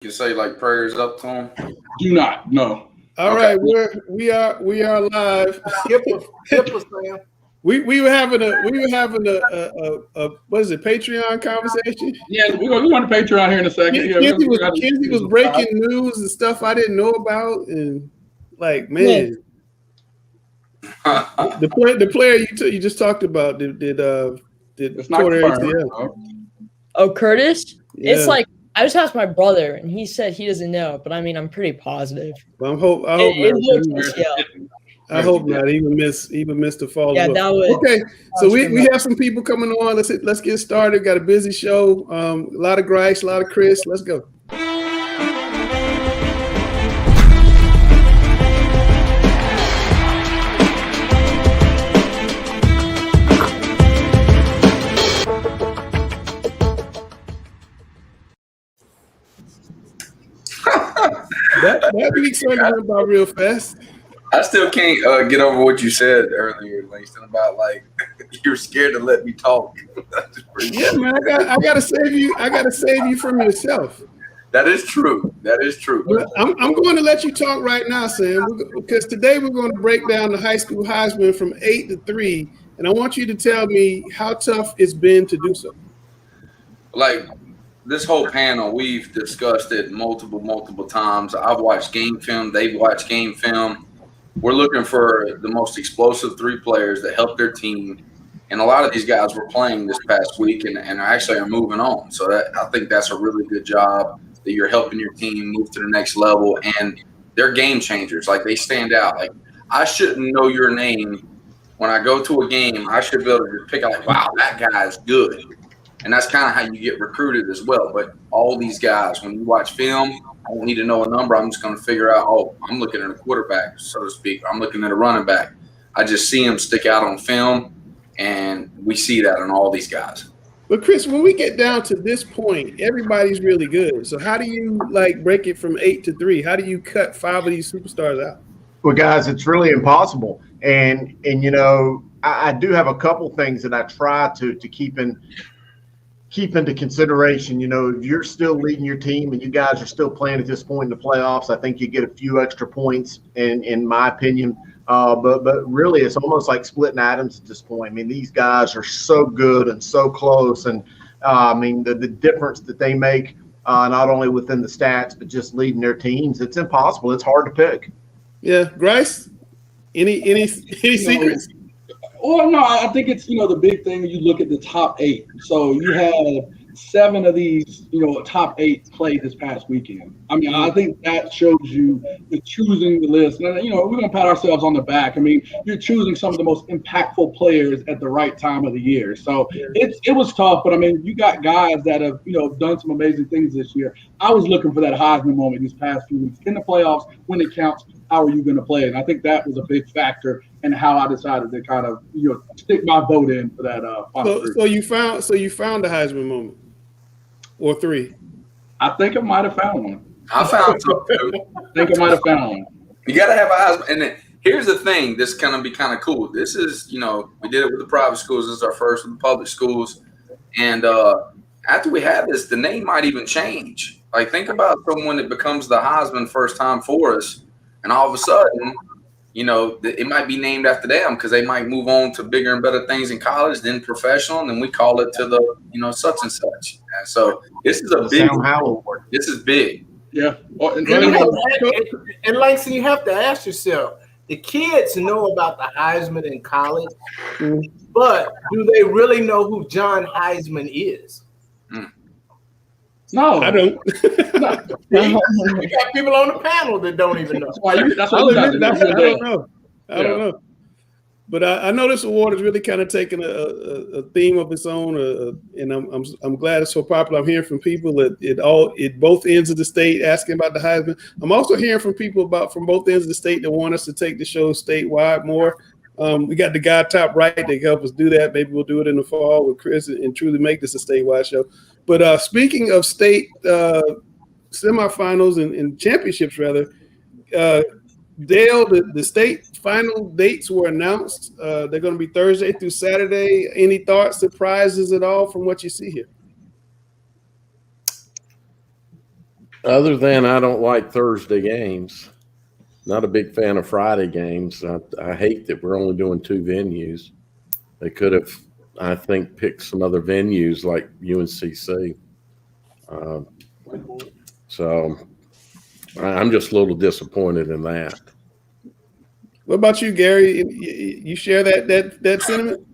You can say like prayers up to him. Do not, no. All Okay. right, we are live. HIPAA, Sam. We were having a what is it, Patreon conversation? Yeah, we're going to Patreon here in a second. Kenzie was breaking news and stuff I didn't know about, and like, man, the player you just talked about did it's not tore confirmed. ACL. Oh, Curtis? Yeah. It's like I just asked my brother, and he said he doesn't know, but I mean, I'm pretty positive. Well, I hope I hope not. Even missed the fall. Yeah, that would. Okay, so we have some people coming on. Let's get started. Got a busy show. A lot of Grice, a lot of Chris. Let's go. That week started went by real fast. I still can't get over what you said earlier, Langston, about like you're scared to let me talk. Yeah, man, I gotta save you. I gotta save you from yourself. That is true. That is true. But I'm going to let you talk right now, Sam, because today we're going to break down the high school Heisman from 8 to 3, and I want you to tell me how tough it's been to do so. Like this whole panel, we've discussed it multiple times. I've watched game film. They've watched game film. We're looking for the most explosive three players that help their team. And a lot of these guys were playing this past week and actually are moving on. So I think that's a really good job that you're helping your team move to the next level. And they're game changers. Like, they stand out. Like, I shouldn't know your name. When I go to a game, I should be able to just pick out, like, wow, that guy's good. And that's kind of how you get recruited as well. But all these guys, when you watch film, I don't need to know a number. I'm just going to figure out, oh, I'm looking at a quarterback, so to speak. I'm looking at a running back. I just see them stick out on film, and we see that in all these guys. But, Chris, when we get down to this point, everybody's really good. So how do you, like, break it from 8 to 3? How do you cut 5 of these superstars out? Well, guys, it's really impossible. And you know, I do have a couple things that I try to keep into consideration. You know, if you're still leading your team and you guys are still playing at this point in the playoffs, I think you get a few extra points, in my opinion. But really, it's almost like splitting atoms at this point. I mean, these guys are so good and so close. And, I mean, the difference that they make, not only within the stats, but just leading their teams, it's impossible. It's hard to pick. Yeah. Grice, any secrets? Well, no, I think it's, the big thing when you look at the top 8. So you have 7 of these, top 8 played this past weekend. I mean, I think that shows you the choosing the list. And, we're going to pat ourselves on the back. I mean, you're choosing some of the most impactful players at the right time of the year. So it was tough, but I mean, you got guys that have, done some amazing things this year. I was looking for that Heisman moment these past few weeks. In the playoffs, when it counts, how are you going to play? And I think that was a big factor in how I decided to kind of, stick my vote in for that final So you found the Heisman moment, or 3? I think I might have found one. I found some too. I think I might have found one. You got to have a Heisman. And then here's the thing. This is going to be kind of cool. This is, we did it with the private schools. This is our first with the public schools. And after we have this, the name might even change. Like, think about someone that becomes the Heisman first time for us, and all of a sudden, it might be named after them because they might move on to bigger and better things in college, then professional, and then we call it to the, such and such. And so this is a big award. This is big. Yeah. And Langston, you have to ask yourself, the kids know about the Heisman in college, but do they really know who John Heisman is? No, I don't. We got people on the panel that don't even know. I don't know. I don't know. But I know this award is really kind of taking a theme of its own, and I'm glad it's so popular. I'm hearing from people at both ends of the state asking about the Heisman. I'm also hearing from people from both ends of the state that want us to take the show statewide more. We got the guy top right that can help us do that. Maybe we'll do it in the fall with Chris and truly make this a statewide show. But speaking of state semifinals and championships, rather, Dale, the state final dates were announced. They're going to be Thursday through Saturday. Any thoughts, surprises at all from what you see here? Other than I don't like Thursday games. Not a big fan of Friday games. I hate that we're only doing 2 venues. They could have, I think, picked some other venues like UNCC. So I'm just a little disappointed in that. What about you, Gary? You share that sentiment?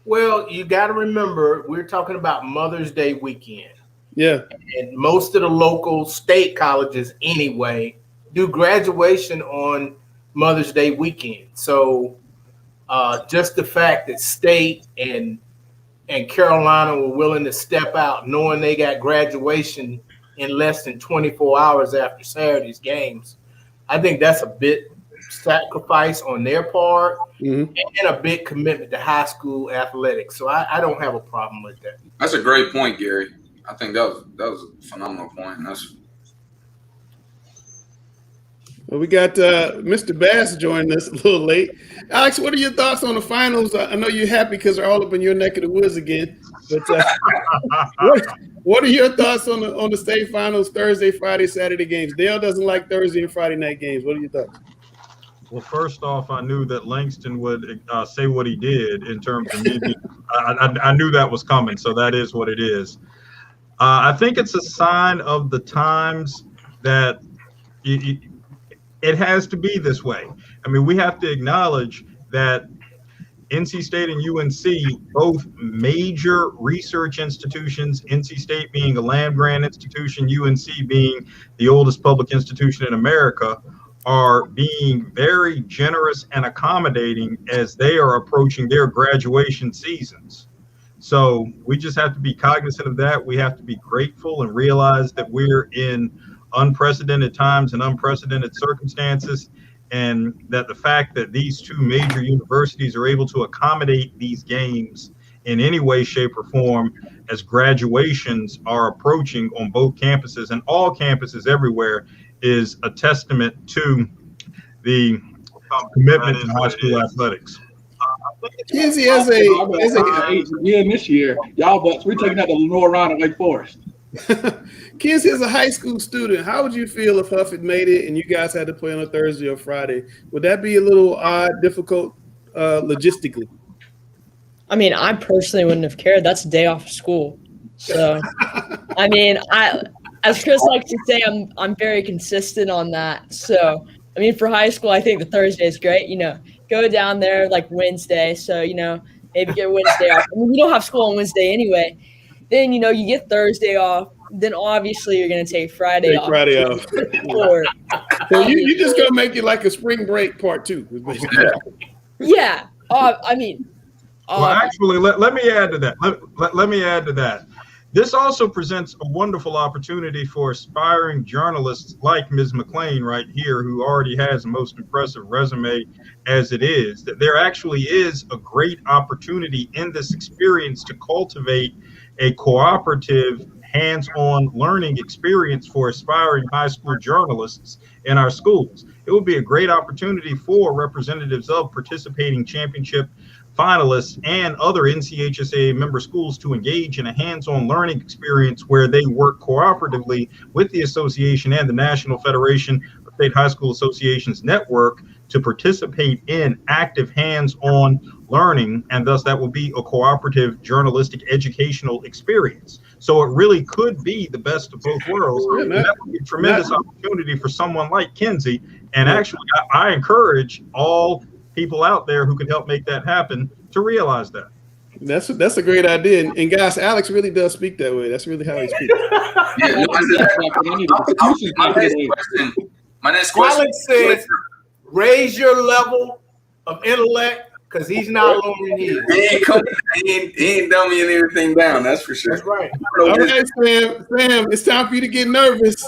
Well, you got to remember, we're talking about Mother's Day weekend. Yeah. And most of the local state colleges, anyway, do graduation on Mother's Day weekend. So just the fact that State and Carolina were willing to step out, knowing they got graduation in less than 24 hours after Saturday's games, I think that's a bit sacrifice on their part and a big commitment to high school athletics. So I don't have a problem with that. That's a great point, Gary. I think that was a phenomenal point. Well, we got Mr. Bass joining us a little late. Alex, what are your thoughts on the finals? I know you're happy because they're all up in your neck of the woods again. But what are your thoughts on the state finals, Thursday, Friday, Saturday games? Dale doesn't like Thursday and Friday night games. What are your thoughts? Well, first off, I knew that Langston would say what he did in terms of me. I knew that was coming, so that is what it is. I think it's a sign of the times that it has to be this way. I mean, we have to acknowledge that NC State and UNC, both major research institutions, NC State being a land-grant institution, UNC being the oldest public institution in America, are being very generous and accommodating as they are approaching their graduation seasons. So we just have to be cognizant of that. We have to be grateful and realize that we're in unprecedented times and unprecedented circumstances, and that the fact that these two major universities are able to accommodate these games in any way, shape, or form as graduations are approaching on both campuses and all campuses everywhere is a testament to the commitment to high school athletics. Kinsey has a this year, y'all, but we're taking out the Lenore Ryan at Wake Forest. Kinsey is a high school student. How would you feel if Huff had made it and you guys had to play on a Thursday or Friday? Would that be a little odd, difficult logistically? I mean, I personally wouldn't have cared. That's a day off of school. So, I mean, as Chris likes to say, I'm very consistent on that. So, I mean, for high school, I think the Thursday is great. You know, go down there like Wednesday. So, you know, maybe get Wednesday off. I mean, we don't have school on Wednesday anyway. Then, you know, you get Thursday off. Then obviously you're going to take Friday off. So you just going to make it like a spring break part 2. Yeah. I mean. Well, actually, let me add to that. Let me add to that. This also presents a wonderful opportunity for aspiring journalists like Ms. McLean right here, who already has a most impressive resume as it is, that there actually is a great opportunity in this experience to cultivate a cooperative, hands-on learning experience for aspiring high school journalists in our schools. It would be a great opportunity for representatives of participating championship finalists and other NCHSAA member schools to engage in a hands-on learning experience where they work cooperatively with the association and the National Federation of State High School Associations network to participate in active hands-on learning, and thus that will be a cooperative journalistic educational experience. So it really could be the best of both worlds. And that would be a tremendous opportunity for someone like Kinsey. And actually, I encourage all people out there who can help make that happen to realize that. That's a great idea. And guys, Alex really does speak that way. That's really how he speaks. My next question. Alex says, raise your level of intellect, because he's not lowering his. He ain't dumbing anything down, that's for sure. That's right. All right, Sam, it's time for you to get nervous.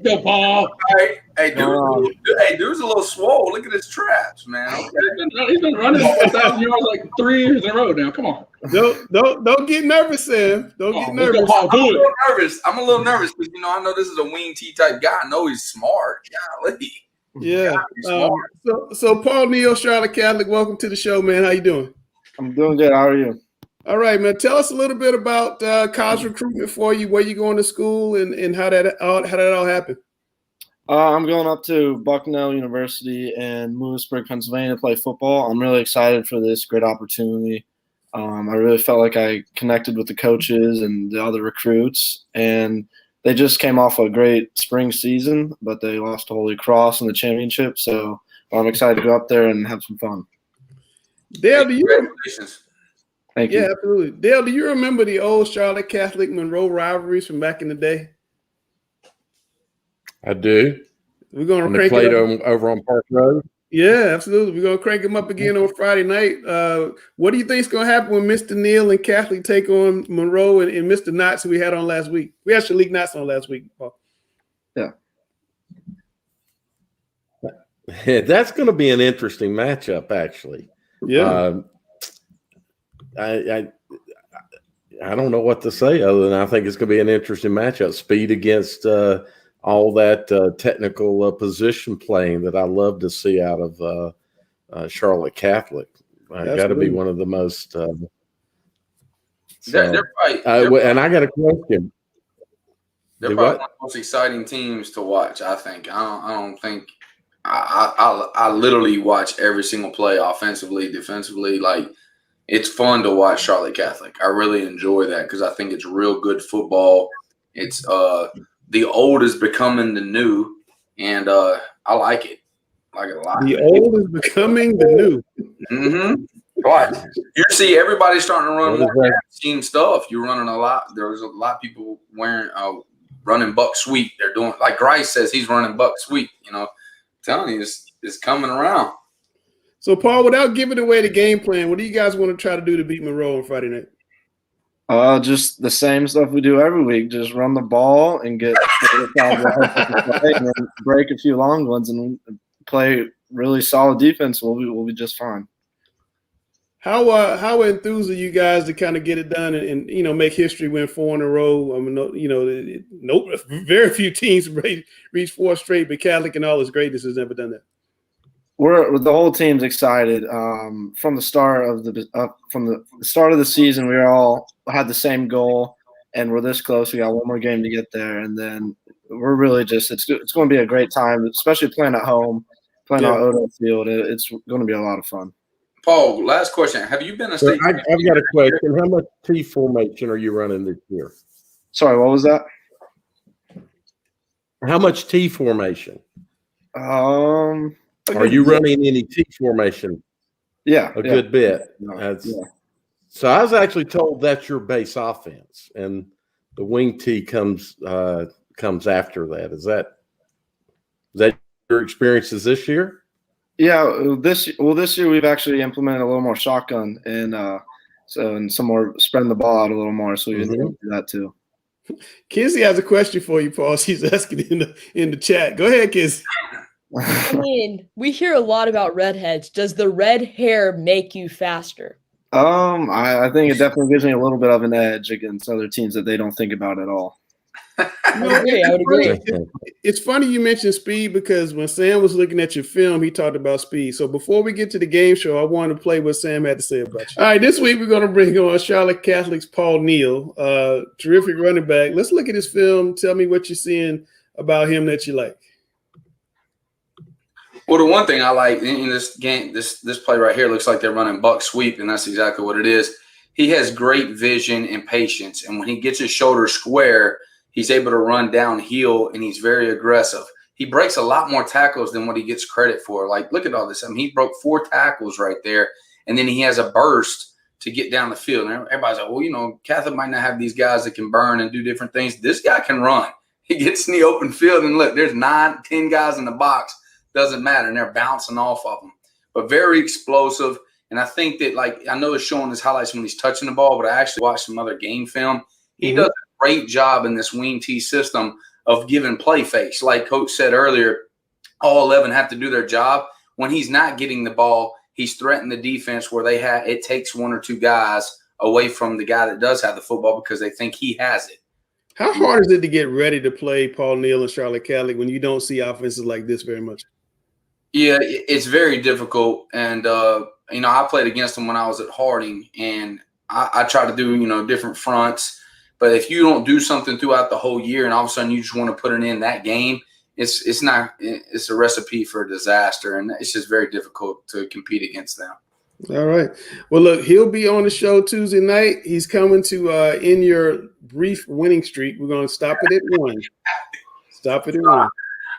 Go, Paul. Hey, dude's a little swole. Look at his traps, man. Okay. He's been running 1,000 yards like 3 years in a row now. Come on. Don't get nervous, Sam. Don't get nervous. I'm a little nervous because, you know, I know this is a wing T type guy. I know he's smart. Golly. Yeah. So Paul Neal, Charlotte Catholic, welcome to the show, man. How you doing? I'm doing good. How are you? All right, man. Tell us a little bit about college recruitment for you, where you going to school, and how that all happened. I'm going up to Bucknell University in Lewisburg, Pennsylvania to play football. I'm really excited for this great opportunity. I really felt like I connected with the coaches and the other recruits, and they just came off a great spring season, but they lost to Holy Cross in the championship. So I'm excited to go up there and have some fun. Dale, do you? Congratulations. Thank you. Yeah, absolutely. Dale, do you remember the old Charlotte Catholic Monroe rivalries from back in the day? I do. We're going to When they crank played it up. over on Park Road. Yeah, absolutely. We're going to crank them up again on Friday night. What do you think is going to happen when Mr. Neel and Catholic take on Monroe and Mr. Knotts, who we had on last week? We had Shalik Knotts on last week, Paul. Yeah. That's going to be an interesting matchup, actually. Yeah. I don't know what to say other than I think it's going to be an interesting matchup. Speed against all that technical position playing that I love to see out of Charlotte Catholic. Got to be one of the most. They're and I got a question. They're probably one of the most exciting teams to watch. I think. I don't think. I literally watch every single play, offensively, defensively. Like, it's fun to watch Charlotte Catholic. I really enjoy that because I think it's real good football. It's the old is becoming the new, and I like it. I like it a lot. The old is becoming the new. Mm-hmm. Right. You see everybody starting to run more team stuff. You're running a lot. There's a lot of people wearing running buck sweep. They're doing like Grice says he's running buck sweep. You know, I'm telling you, it's coming around. So, Paul, without giving away the game plan, what do you guys want to try to do to beat Monroe on Friday night? Just the same stuff we do every week. Just run the ball and get and then break a few long ones and play really solid defense. We'll be just fine. How enthused are you guys to kind of get it done and make history, win 4 in a row? I mean, very few teams reach 4 straight, but Catholic and all its greatness has never done that. The whole team's excited. From the start of the season, we all had the same goal, and we're this close. We got one more game to get there, and then we're really just it's going to be a great time, especially playing at home, playing on Odo Field. It's going to be a lot of fun. Paul, last question: have you been a state? I've got a question. How much T formation are you running this year? Sorry, what was that? How much T formation? Are you running any T formation? Yeah, a good bit. Yeah. So I was actually told that's your base offense, and the wing T comes after that. Is that your experiences this year? Yeah, this year we've actually implemented a little more shotgun and some more spreading the ball out a little more, so we can do that too. Kinsey has a question for you, Paul. She's asking in the chat. Go ahead, Kinsey. I mean, we hear a lot about redheads. Does the red hair make you faster? I think it definitely gives me a little bit of an edge against other teams that they don't think about at all. I would agree. It's funny you mentioned speed because when Sam was looking at your film, he talked about speed. So before we get to the game show, I wanted to play what Sam had to say about you. All right, this week we're going to bring on Charlotte Catholic's Paul Neal, terrific running back. Let's look at his film. Tell me what you're seeing about him that you like. Well, the one thing I like in this game, this play right here looks like they're running buck sweep, and that's exactly what it is. He has great vision and patience, and when he gets his shoulder square, he's able to run downhill, and he's very aggressive. He breaks a lot more tackles than what he gets credit for. Like, look at all this. I mean, he broke 4 tackles right there, and then he has a burst to get down the field. And everybody's like, well, Catholic might not have these guys that can burn and do different things. This guy can run. He gets in the open field, and look, there's 9, 10 guys in the box. Doesn't matter, and they're bouncing off of him. But very explosive, and I think that, I know it's showing his highlights when he's touching the ball, but I actually watched some other game film. He does a great job in this wing T system of giving play fakes. Like Coach said earlier, all 11 have to do their job. When he's not getting the ball, he's threatening the defense where it takes 1 or 2 guys away from the guy that does have the football because they think he has it. How hard is it to get ready to play Paul Neal and Charlotte Catholic when you don't see offenses like this very much? Yeah, it's very difficult. And, I played against him when I was at Harding, and I try to do, different fronts. But if you don't do something throughout the whole year and all of a sudden you just want to put it in that game, it's a recipe for disaster, and it's just very difficult to compete against them. All right. Well, look, he'll be on the show Tuesday night. He's coming to end your brief winning streak. We're going to stop it at 1. Stop it at 1.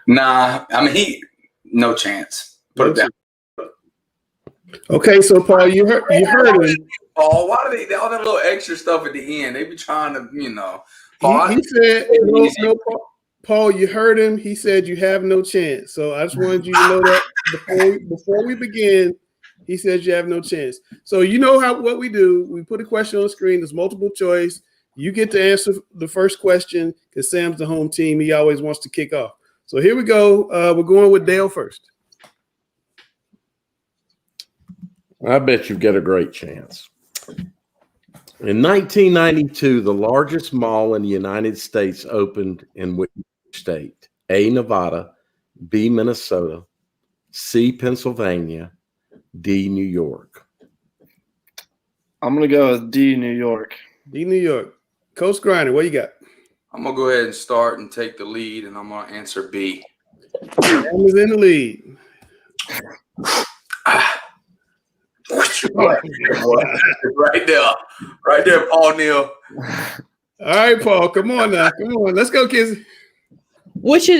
Nah, I mean, no chance. Put it down. Okay, so Paul, you heard him. Paul, why do they all that little extra stuff at the end? They be trying to, Paul, he said, no, Paul, you heard him. He said you have no chance. So I just wanted you to know that before we begin, he says you have no chance. So you know what we do. We put a question on the screen. There's multiple choice. You get to answer the first question because Sam's the home team. He always wants to kick off. So here we go. We're going with Dale first. I bet you get a great chance. In 1992, the largest mall in the United States opened in which state? A, Nevada, B, Minnesota, C, Pennsylvania, D, New York. I'm going to go with D, New York. D, New York. Coach Griner, what you got? I'm going to go ahead and start and take the lead, and I'm going to answer B. Sam is in the lead. Right there, Paul Neal. All right, Paul, come on now. Come on. Let's go, kids. Which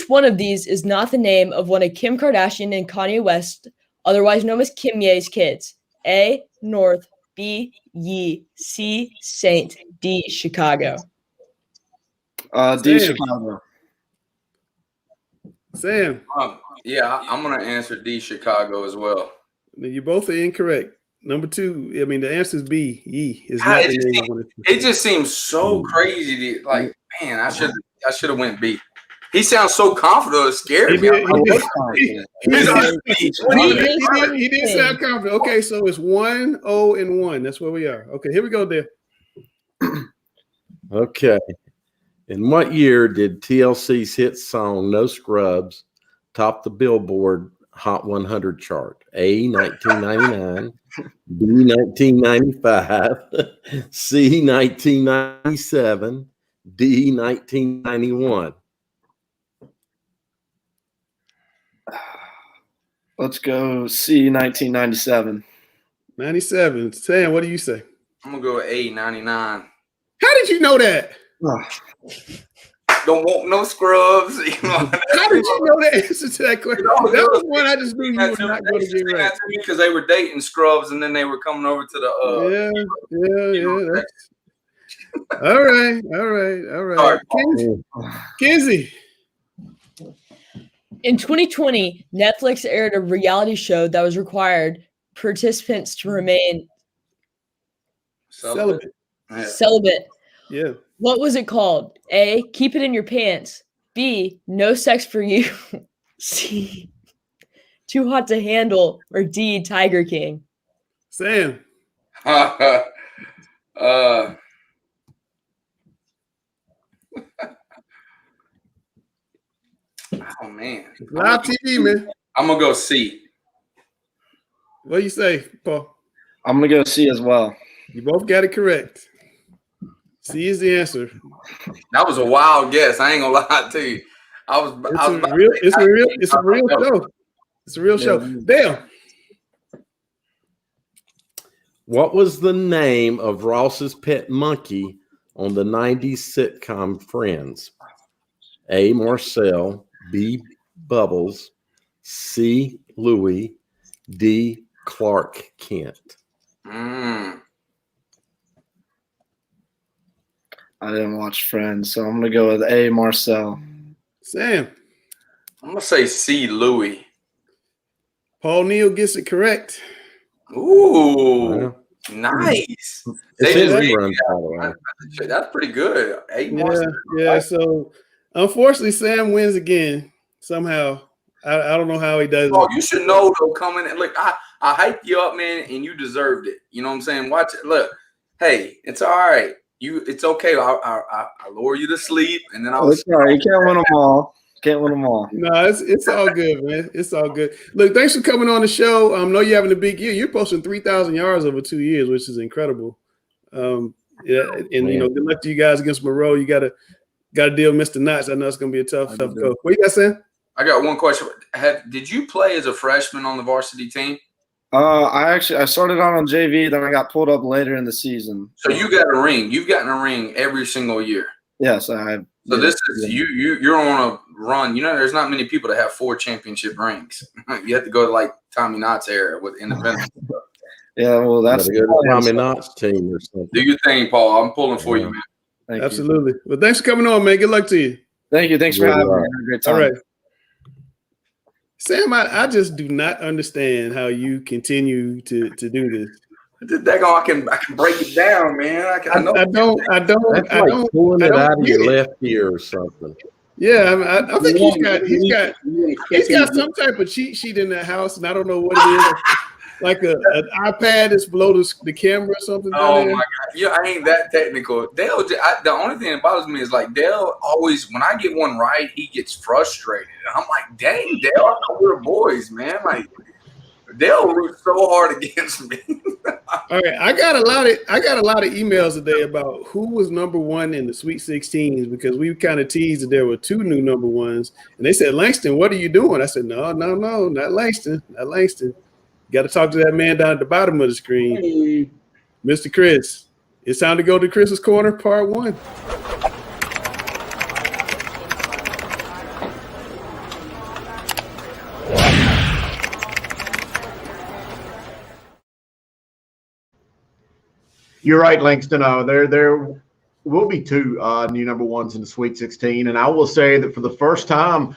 one of these is not the name of one of Kim Kardashian and Kanye West, otherwise known as Kim Ye's kids? A, North, B, Ye, C, Saint, D, Chicago. D, Chicago. Sam. Yeah, I'm going to answer D, Chicago as well. You both are incorrect. Number 2, the answer is B. Ye is not the name. It just seems so crazy. Man, I should have went B. He sounds so confident. It scared me. He did sound confident. Okay, so it's 1, 0, and 1. That's where we are. Okay, here we go, there. Okay. In what year did TLC's hit song No Scrubs top the Billboard Hot 100 chart? A, 1999, B, 1995, C, 1997, D, 1991. Let's go C, 1997. 97. Sam, what do you say? I'm going to go with A, 99. How did you know that? Don't want no scrubs. How did you know the answer to that question? That was one I just knew you were not going to get right. Because they were dating scrubs and then they were coming over to the All right. Kinsey. In 2020, Netflix aired a reality show that was required participants to remain celibate. Yeah. What was it called? A, Keep It in Your Pants. B, No Sex for You. C, Too Hot to Handle. Or D, Tiger King. Sam. Oh, man. Live TV, man. I'm going to go C. What do you say, Paul? I'm going to go C as well. You both got it correct. C is the answer. That was a wild guess. I ain't gonna lie to you. It's a real show. It's a real show. Dale. What was the name of Ross's pet monkey on the 90s sitcom Friends? A, Marcel, B, Bubbles, C, Louie, D, Clark Kent. I didn't watch Friends, so I'm going to go with A, Marcel. Sam. I'm going to say C, Louie. Paul Neal gets it correct. Ooh, nice. That's pretty good. So unfortunately, Sam wins again somehow. I don't know how he does it. Oh, you should know, though, coming in. Look, I hyped you up, man, and you deserved it. You know what I'm saying? Watch it. Look, hey, it's all right. It's okay. I lower you to sleep, and then It's all right. You can't win them all. Can't win them all. No, it's all good, man. It's all good. Look, thanks for coming on the show. I know you're having a big year. You're posting 3,000 yards over 2 years, which is incredible. Yeah, and you know, good luck to you guys against Monroe. You gotta deal with Mr. Notch. I know it's gonna be a tough go. What you got, Sam? I got one question. Did you play as a freshman on the varsity team? I started on JV, then I got pulled up later in the season. So you got a ring. You've gotten a ring every single year. Yes, I have. So this is you're on a run. You know, there's not many people that have 4 championship rings. You have to go to like Tommy Knott's era with Independence. Yeah, well, that's a Tommy Knott's team or something. Do your thing, Paul. I'm pulling for you, man. Thank Absolutely. You. Well, thanks for coming on, man. Good luck to you. Thank you. Thanks for having me. Have a great time. All right. Sam, I just do not understand how you continue to do this. I can break it down, man. I don't. That's like pulling it out of your left ear or something. Yeah, I think he's got some type of cheat sheet in that house, and I don't know what it is. Like an iPad that's below the camera or something. Oh my God! Yeah, I ain't that technical. Dale, the only thing that bothers me is like Dale always, when I get one right, he gets frustrated. And I'm like, dang, Dale, I thought we were boys, man. Like Dale roots so hard against me. All right, I got a lot of emails today about who was number 1 in the Sweet 16s because we kind of teased that there were 2 new number 1s, and they said, Langston, what are you doing? I said, no, not Langston. Got to talk to that man down at the bottom of the screen, Mr. Chris. It's time to go to Chris's Corner, Part 1. You're right, Langston. There will be 2 new number 1s in the Sweet 16, and I will say that for the first time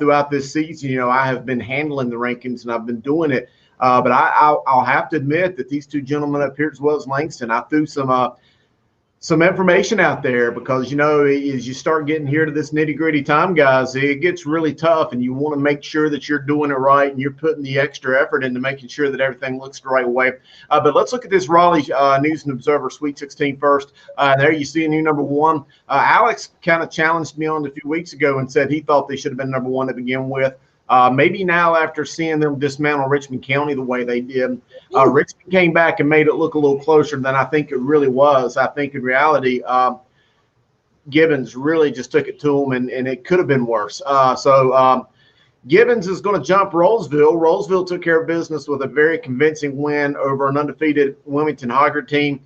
throughout this season, you know, I have been handling the rankings and I've been doing it. But I'll have to admit that these 2 gentlemen up here, as well as Langston, I threw some information out there because, you know, as you start getting here to this nitty-gritty time, guys, it gets really tough, and you want to make sure that you're doing it right and you're putting the extra effort into making sure that everything looks the right way. But let's look at this Raleigh News and Observer Sweet 16 first. There you see a new number 1. Alex kind of challenged me on it a few weeks ago and said he thought they should have been number 1 to begin with. Maybe now after seeing them dismantle Richmond County the way they did, Richmond came back and made it look a little closer than I think it really was. I think in reality, Gibbons really just took it to them, and it could have been worse. So Gibbons is going to jump Rolesville. Rolesville took care of business with a very convincing win over an undefeated Wilmington Hoggard team.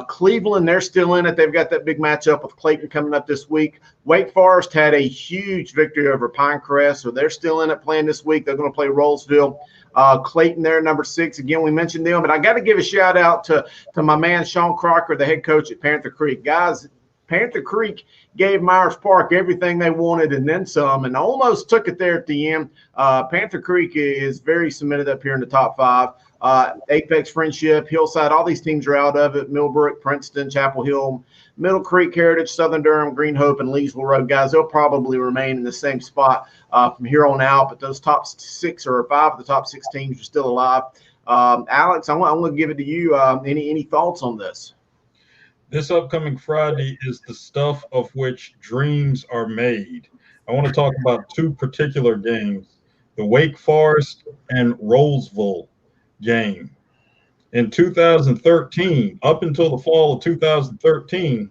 Cleveland, they're still in it. They've got that big matchup with Clayton coming up this week. Wake Forest had a huge victory over Pinecrest, so they're still in it playing this week. They're going to play Rolesville. Clayton there, number 6. Again, we mentioned them, but I got to give a shout out to my man Sean Crocker, the head coach at Panther Creek. Guys, Panther Creek gave Myers Park everything they wanted and then some, and almost took it there at the end. Panther Creek is very cemented up here in the top 5. Apex, Friendship, Hillside, all these teams are out of it. Millbrook, Princeton, Chapel Hill, Middle Creek, Heritage, Southern Durham, Green Hope, and Leesville Road. Guys, they'll probably remain in the same spot from here on out, but those top 6 or 5 of the top 6 teams are still alive. Alex, I'm going to give it to you. Any thoughts on this? This upcoming Friday is the stuff of which dreams are made. I want to talk about 2 particular games, the Wake Forest and Rolesville game. In 2013, up until the fall of 2013,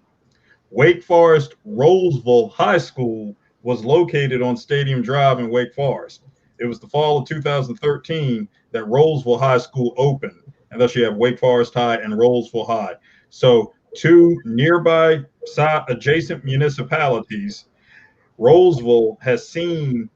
Wake Forest Rolesville High School was located on Stadium Drive in Wake Forest. It was the fall of 2013 that Rolesville High School opened, and thus you have Wake Forest High and Rolesville High. So 2 nearby adjacent municipalities, Rolesville has seen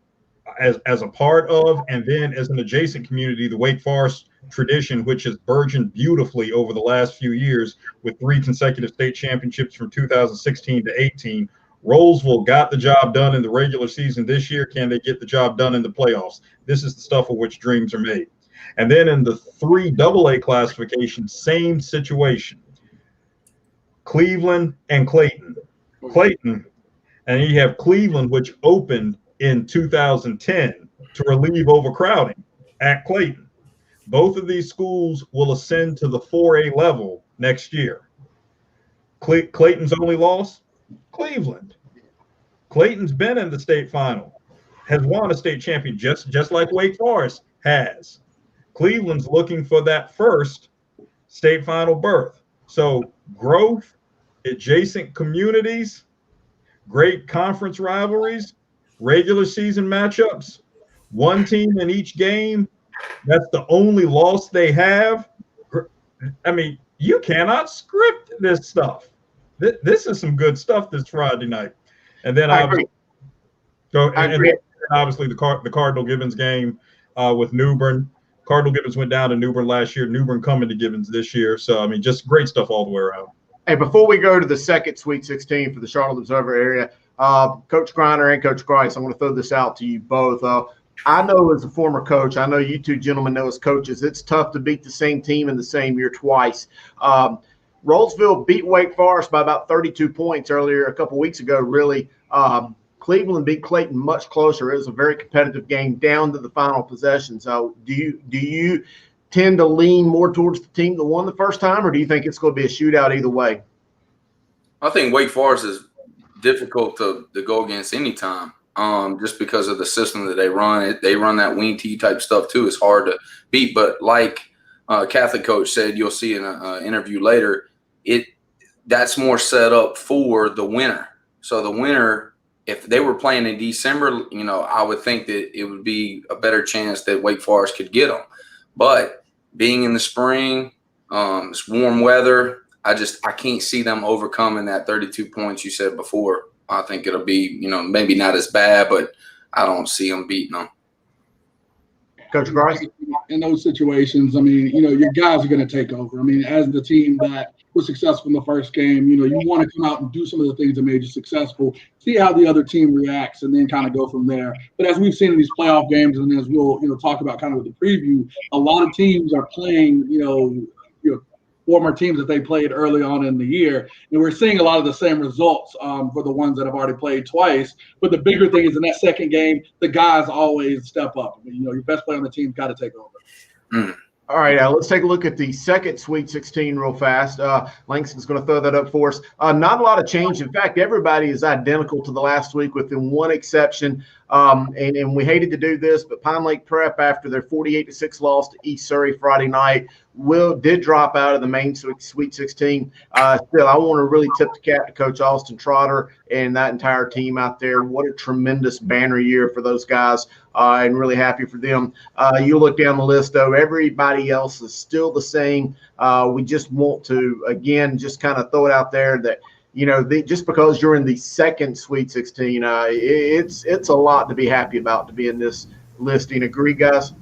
as a part of, and then as an adjacent community, the Wake Forest tradition, which has burgeoned beautifully over the last few years with 3 consecutive state championships from 2016 to 18. Rolesville got the job done in the regular season this year. Can they get the job done in the playoffs? This is the stuff of which dreams are made. And then in the 3 AA classification, same situation. Cleveland and Clayton. And you have Cleveland, which opened in 2010 to relieve overcrowding at Clayton. Both of these schools will ascend to the 4A level next year. Clayton's only loss? Cleveland. Clayton's been in the state final. has won a state champion, just like Wake Forest has. Cleveland's looking for that first state final berth. So growth, adjacent communities, great conference rivalries, regular season matchups, one team in each game. That's the only loss they have. I mean, you cannot script this stuff. This is some good stuff this Friday night. And then obviously the Cardinal Gibbons game with Newbern. Cardinal Gibbons went down to Newbern last year. Newbern coming to Gibbons this year. So, I mean, just great stuff all the way around. Hey, before we go to the second Sweet 16 for the Charlotte Observer area, Coach Griner and Coach Grice, I'm going to throw this out to you both. I know as a former coach, I know you two gentlemen know as coaches, it's tough to beat the same team in the same year twice. Rollsville beat Wake Forest by about 32 points earlier a couple weeks ago, really. Cleveland beat Clayton much closer. It was a very competitive game down to the final possession. So do you tend to lean more towards the team that won the first time, or do you think it's going to be a shootout either way? I think Wake Forest is difficult to go against any time, just because of the system that they run. They run that wing T type stuff too. It's hard to beat. But like Catholic coach said, you'll see in an interview later, that's more set up for the winner. So the winner, if they were playing in December, I would think that it would be a better chance that Wake Forest could get them. But being in the spring, it's warm weather. I can't see them overcoming that 32 points you said before. I think it'll be, maybe not as bad, but I don't see them beating them. Coach Grice? In those situations, I mean, your guys are going to take over. I mean, as the team that was successful in the first game, you want to come out and do some of the things that made you successful, see how the other team reacts, and then kind of go from there. But as we've seen in these playoff games, and as we'll, talk about kind of with the preview, a lot of teams are playing, former teams that they played early on in the year. And we're seeing a lot of the same results for the ones that have already played twice. But the bigger thing is in that second game, the guys always step up. I mean, your best player on the team's got to take over. Mm. All right, let's take a look at the second Sweet 16 real fast. Langston's going to throw that up for us. Not a lot of change. In fact, everybody is identical to the last week with one exception. And we hated to do this, but Pine Lake Prep, after their 48-6 loss to East Surrey Friday night, did drop out of the main Sweet 16. Still, I want to really tip the cap to Coach Austin Trotter and that entire team out there. What a tremendous banner year for those guys, and really happy for them. You look down the list, though, everybody else is still the same. We just want to, again, just kind of throw it out there that, just because you're in the second Sweet 16, it's a lot to be happy about to be in this listing. Agree, guys?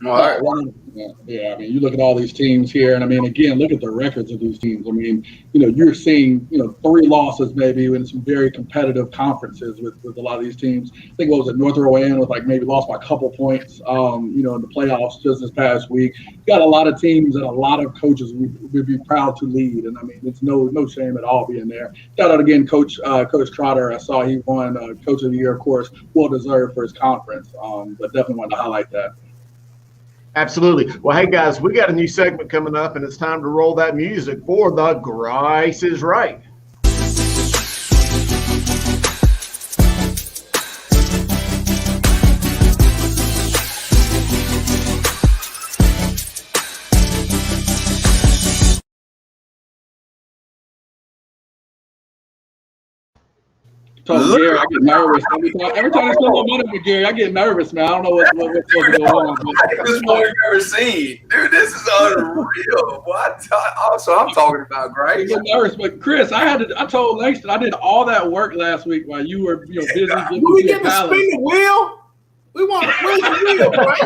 Yeah, I mean, you look at all these teams here, and I mean, again, look at the records of these teams. I mean, you're seeing, 3 losses maybe in some very competitive conferences with a lot of these teams. I think North Rowan with maybe lost by a couple points, in the playoffs just this past week. You got a lot of teams and a lot of coaches would be proud to lead, and I mean, it's no shame at all being there. Shout out again, Coach Trotter. I saw he won Coach of the Year, of course, well deserved for his conference, but definitely wanted to highlight that. Absolutely. Well, hey, guys, we got a new segment coming up, and it's time to roll that music for the Grice is Right. Gary, I get nervous every time I spend a little money with Gary. I get nervous, man. I don't know what's supposed to go on. This is what we've ever seen, dude. This is unreal. Also, I'm talking about I Grace. get nervous, but Chris, I told Langston I did all that work last week while you were, busy. We get to spin the wheel. We want to spin the wheel, right?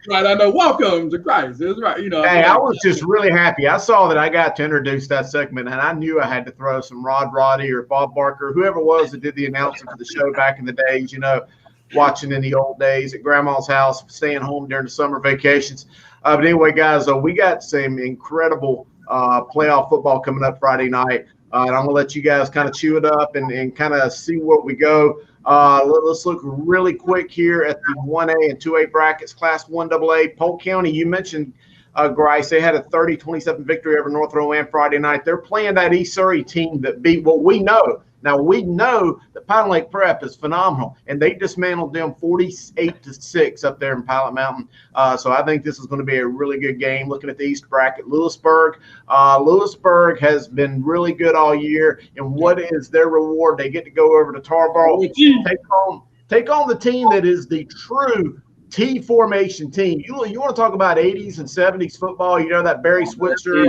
Right, I know. Welcome to Grice. It's right, Hey, I was just really happy. I saw that I got to introduce that segment, and I knew I had to throw some Rod Roddy or Bob Barker, whoever it was that did the announcement for the show back in the days, watching in the old days at Grandma's house, staying home during the summer vacations. But anyway, guys, we got some incredible playoff football coming up Friday night. And I'm going to let you guys kind of chew it up and kind of see where we go. Let's look really quick here at the 1A and 2A brackets. Class 1AA, Polk County, you mentioned, Grice. They had a 30-27 victory over North Rowan Friday night. They're playing that East Surrey team that beat what we know Now, we know that Pine Lake Prep is phenomenal, and they dismantled them 48-6 up there in Pilot Mountain. So I think this is going to be a really good game. Looking at the East bracket, Lewisburg has been really good all year. And what is their reward? They get to go over to Tarboro, take on the team that is the true T formation team. You want to talk about 80s and 70s football, that Barry Switzer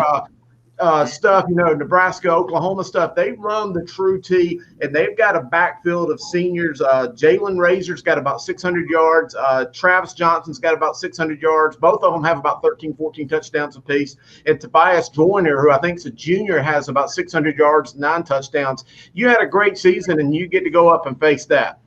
stuff, Nebraska, Oklahoma stuff. They run the true T, and they've got a backfield of seniors. Jalen Razor's got about 600 yards. Travis Johnson's got about 600 yards. Both of them have about 13, 14 touchdowns apiece. And Tobias Joyner, who I think is a junior, has about 600 yards, 9 touchdowns. You had a great season, and you get to go up and face that.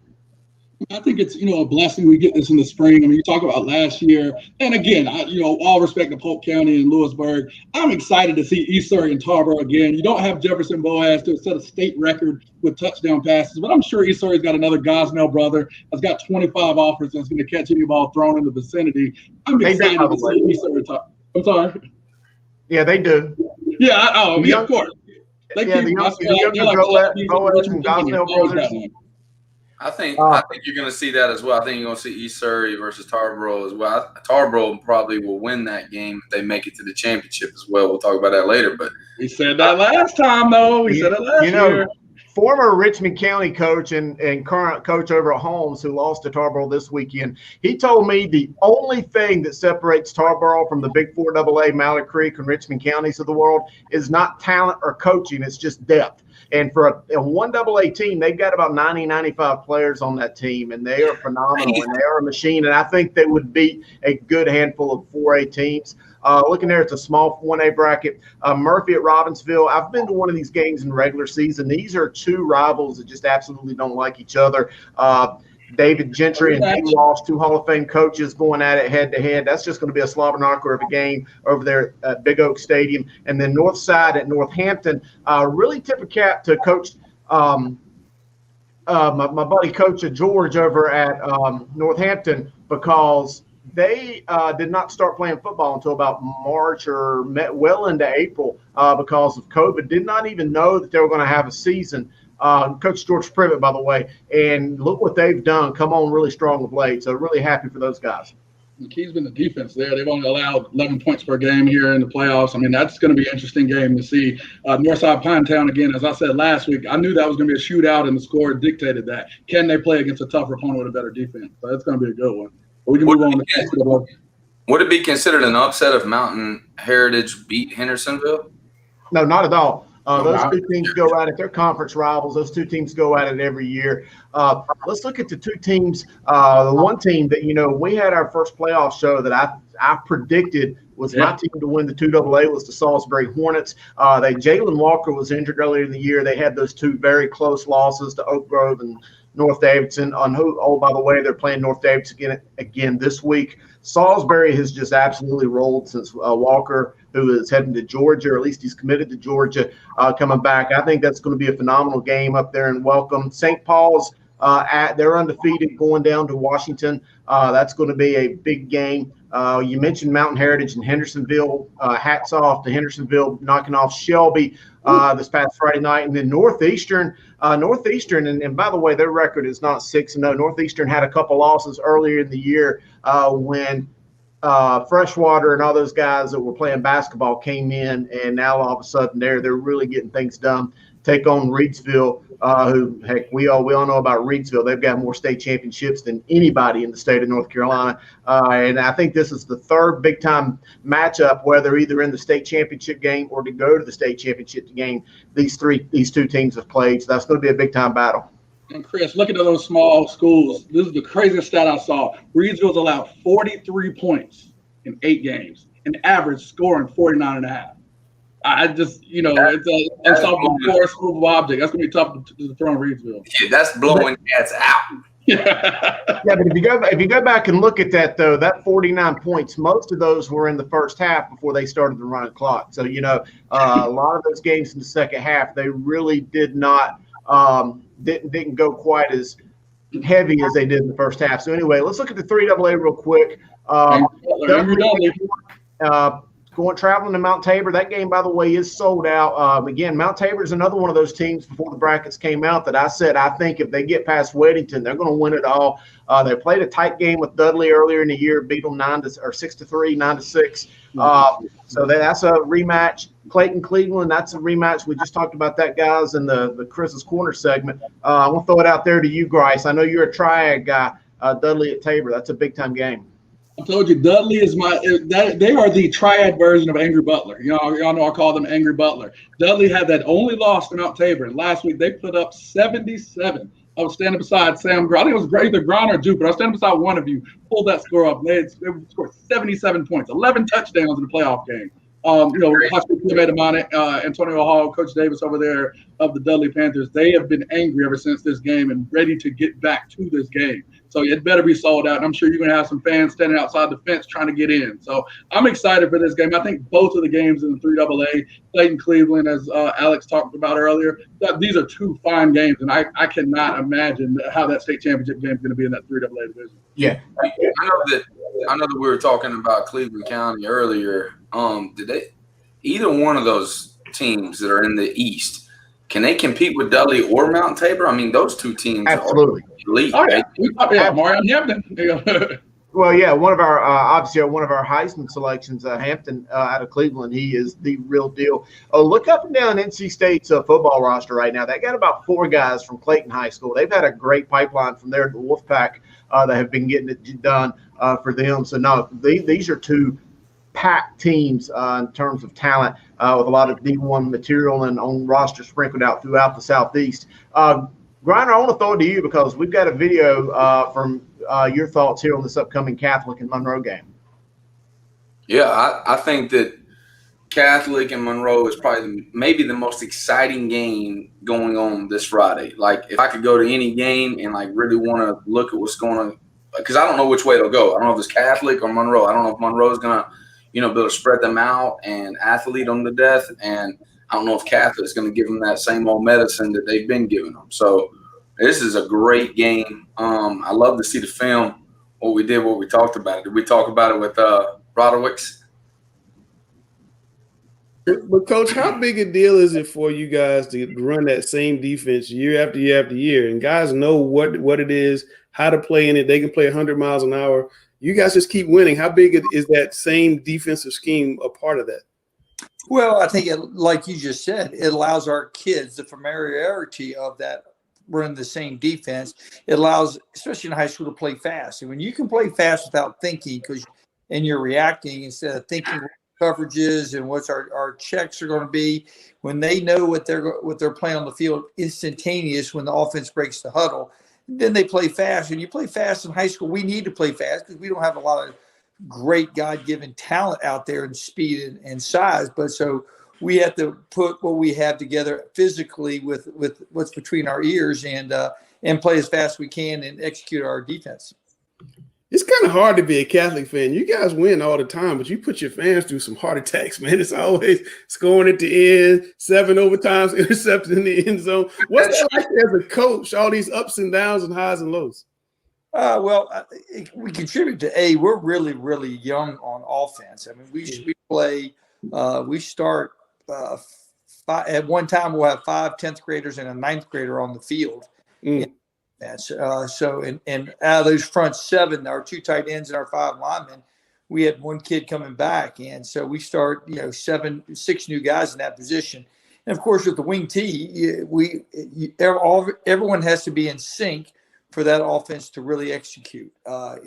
I think it's, a blessing we get this in the spring. I mean, you talk about last year. And again, all respect to Polk County and Lewisburg. I'm excited to see East Surrey and Tarboro again. You don't have Jefferson Boaz to set a state record with touchdown passes, but I'm sure East Surrey's got another Gosnell brother that's got 25 offers that's going to catch any ball thrown in the vicinity. I'm excited to see East Surrey. I'm sorry. Yeah, they do. Yeah, of course. The younger Boaz and Gosnell brothers. I think you're going to see that as well. I think you're going to see East Surrey versus Tarboro as well. Tarboro probably will win that game if they make it to the championship as well. We'll talk about that later. But we said that last time, though. We said it last year. Former Richmond County coach and current coach over at Holmes, who lost to Tarboro this weekend, he told me the only thing that separates Tarboro from the Big 4 AA, Mallard Creek, and Richmond counties of the world is not talent or coaching. It's just depth. And for a 1AA team, they've got about 90, 95 players on that team, and they are phenomenal, and they are a machine. And I think they would beat a good handful of 4A teams. Looking there, it's a small 1A bracket. Murphy at Robbinsville. I've been to one of these games in regular season. These are two rivals that just absolutely don't like each other. David Gentry and Jim Walsh, 2 Hall of Fame coaches going at it head-to-head. That's just going to be a slobber knocker of a game over there at Big Oak Stadium. And then North Side at Northampton. Really tip a cap to Coach my buddy Coach George over at Northampton, because they did not start playing football until about March or well into April because of COVID. Did not even know that they were going to have a season. Coach George Privet, by the way, and look what they've done. Come on really strong of late. So really happy for those guys. The key's been the defense there. They've only allowed 11 points per game here in the playoffs. I mean, that's going to be an interesting game to see. Northside Pinetown, again, as I said last week, I knew that was going to be a shootout, and the score dictated that. Can they play against a tougher opponent with a better defense? So that's going to be a good one. But we can move on to would it be considered an upset if Mountain Heritage beat Hendersonville? No, not at all. Those two teams go at it. They're conference rivals. Those two teams go at it every year. Let's look at the two teams. The one team that, we had our first playoff show that I predicted was my team to win the 2AA was the Salisbury Hornets. Jalen Walker was injured earlier in the year. They had those two very close losses to Oak Grove and North Davidson. By the way, they're playing North Davidson again this week. Salisbury has just absolutely rolled since Walker, who is heading to Georgia, or at least he's committed to Georgia, coming back. I think that's going to be a phenomenal game up there in Welcome. St. Paul's, they're undefeated going down to Washington. That's going to be a big game. You mentioned Mountain Heritage and Hendersonville. Hats off to Hendersonville knocking off Shelby this past Friday night. And then Northeastern, and by the way, their record is not 6-0. Northeastern had a couple losses earlier in the year when Freshwater and all those guys that were playing basketball came in, and now all of a sudden they're really getting things done. Take on Reidsville, who, heck, we all know about Reidsville. They've got more state championships than anybody in the state of North Carolina. And I think this is the third big-time matchup, whether either in the state championship game or to go to the state championship game, these two teams have played. So that's going to be a big-time battle. And Chris, look at those small schools. This is the craziest stat I saw. Reidsville's allowed 43 points in 8 games, an average scoring 49.5. I just, it's an unstoppable force move of object. That's going to be tough to throw in Reidsville. Yeah, that's blowing cats out. Yeah, but if you go back and look at that, though, that 49 points, most of those were in the first half before they started to run the clock. So, a lot of those games in the second half, they really did not didn't go quite as heavy as they did in the first half. So, anyway, let's look at the 3AA real quick. traveling to Mount Tabor. That game, by the way, is sold out. Again, Mount Tabor is another one of those teams before the brackets came out that I said I think if they get past Weddington, they're going to win it all. They played a tight game with Dudley earlier in the year, beat them 6-3, 9-6. So that's a rematch. Clayton Cleveland, that's a rematch. We just talked about that, guys, in the Chris's Corner segment. I'm going to throw it out there to you, Grice. I know you're a triad guy. Dudley at Tabor, that's a big-time game. I told you, Dudley is they are the triad version of Angry Butler. Y'all know I call them Angry Butler. Dudley had that only loss to Mount Tabor. And last week, they put up 77. I was standing beside Sam. I think it was either Gron or Duke, but I was standing beside one of you, pulled that score up. They scored 77 points, 11 touchdowns in the playoff game. High school teammate of mine, Antonio Hall, Coach Davis over there of the Dudley Panthers, they have been angry ever since this game and ready to get back to this game. So it better be sold out. And I'm sure you're going to have some fans standing outside the fence trying to get in. So I'm excited for this game. I think both of the games in the 3AA, Clayton Cleveland, as Alex talked about earlier, these are two fine games. And I cannot imagine how that state championship game is going to be in that 3AA division. Yeah. I know that we were talking about Cleveland County earlier. Either one of those teams that are in the East, can they compete with Dudley or Mount Tabor? I mean, those two teams absolutely are elite. Oh, yeah. Mario Hampton. Well, yeah, one of our Heisman selections, Hampton out of Cleveland, he is the real deal. Look up and down NC State's football roster right now. They got about 4 guys from Clayton High School. They've had a great pipeline from there to the Wolfpack that have been getting it done for them. So, no, these are two packed teams in terms of talent with a lot of D1 material and on roster sprinkled out throughout the Southeast. Griner, I want to throw it to you because we've got a video from your thoughts here on this upcoming Catholic and Monroe game. Yeah, I think that Catholic and Monroe is probably maybe the most exciting game going on this Friday. Like, if I could go to any game and like really want to look at what's going on, because I don't know which way it'll go. I don't know if it's Catholic or Monroe. I don't know if Monroe is going to be able to spread them out and athlete them to death. And I don't know if Catholic is going to give them that same old medicine that they've been giving them. So this is a great game. I love to see the film, what we talked about it. Did we talk about it with Roderick's? But, Coach, how big a deal is it for you guys to run that same defense year after year after year? And guys know what it is, how to play in it. They can play 100 miles an hour. You guys just keep winning. How big is that same defensive scheme a part of that? Well, I think, like you just said, it allows our kids the familiarity of that running the same defense. It allows, especially in high school, to play fast. And when you can play fast without thinking, and you're reacting instead of thinking coverages and what's our checks are going to be, when they know what they're playing on the field instantaneous when the offense breaks the huddle, then they play fast. And you play fast in high school. We need to play fast because we don't have a lot of great God-given talent out there in speed and size. But so we have to put what we have together physically with what's between our ears and play as fast as we can and execute our defense. It's kind of hard to be a Catholic fan. You guys win all the time, but you put your fans through some heart attacks, man. It's always scoring at the end, 7 overtimes, intercepted in the end zone. What's that like as a coach, all these ups and downs and highs and lows? We contribute to we're really, really young on offense. I mean, we play, we start at one time we'll have 5 10th graders and a 9th grader on the field. And out of those front 7, our 2 tight ends and our 5 linemen, we had 1 kid coming back. And so we start, 6 new guys in that position. And of course, with the wing T, everyone has to be in sync for that offense to really execute. All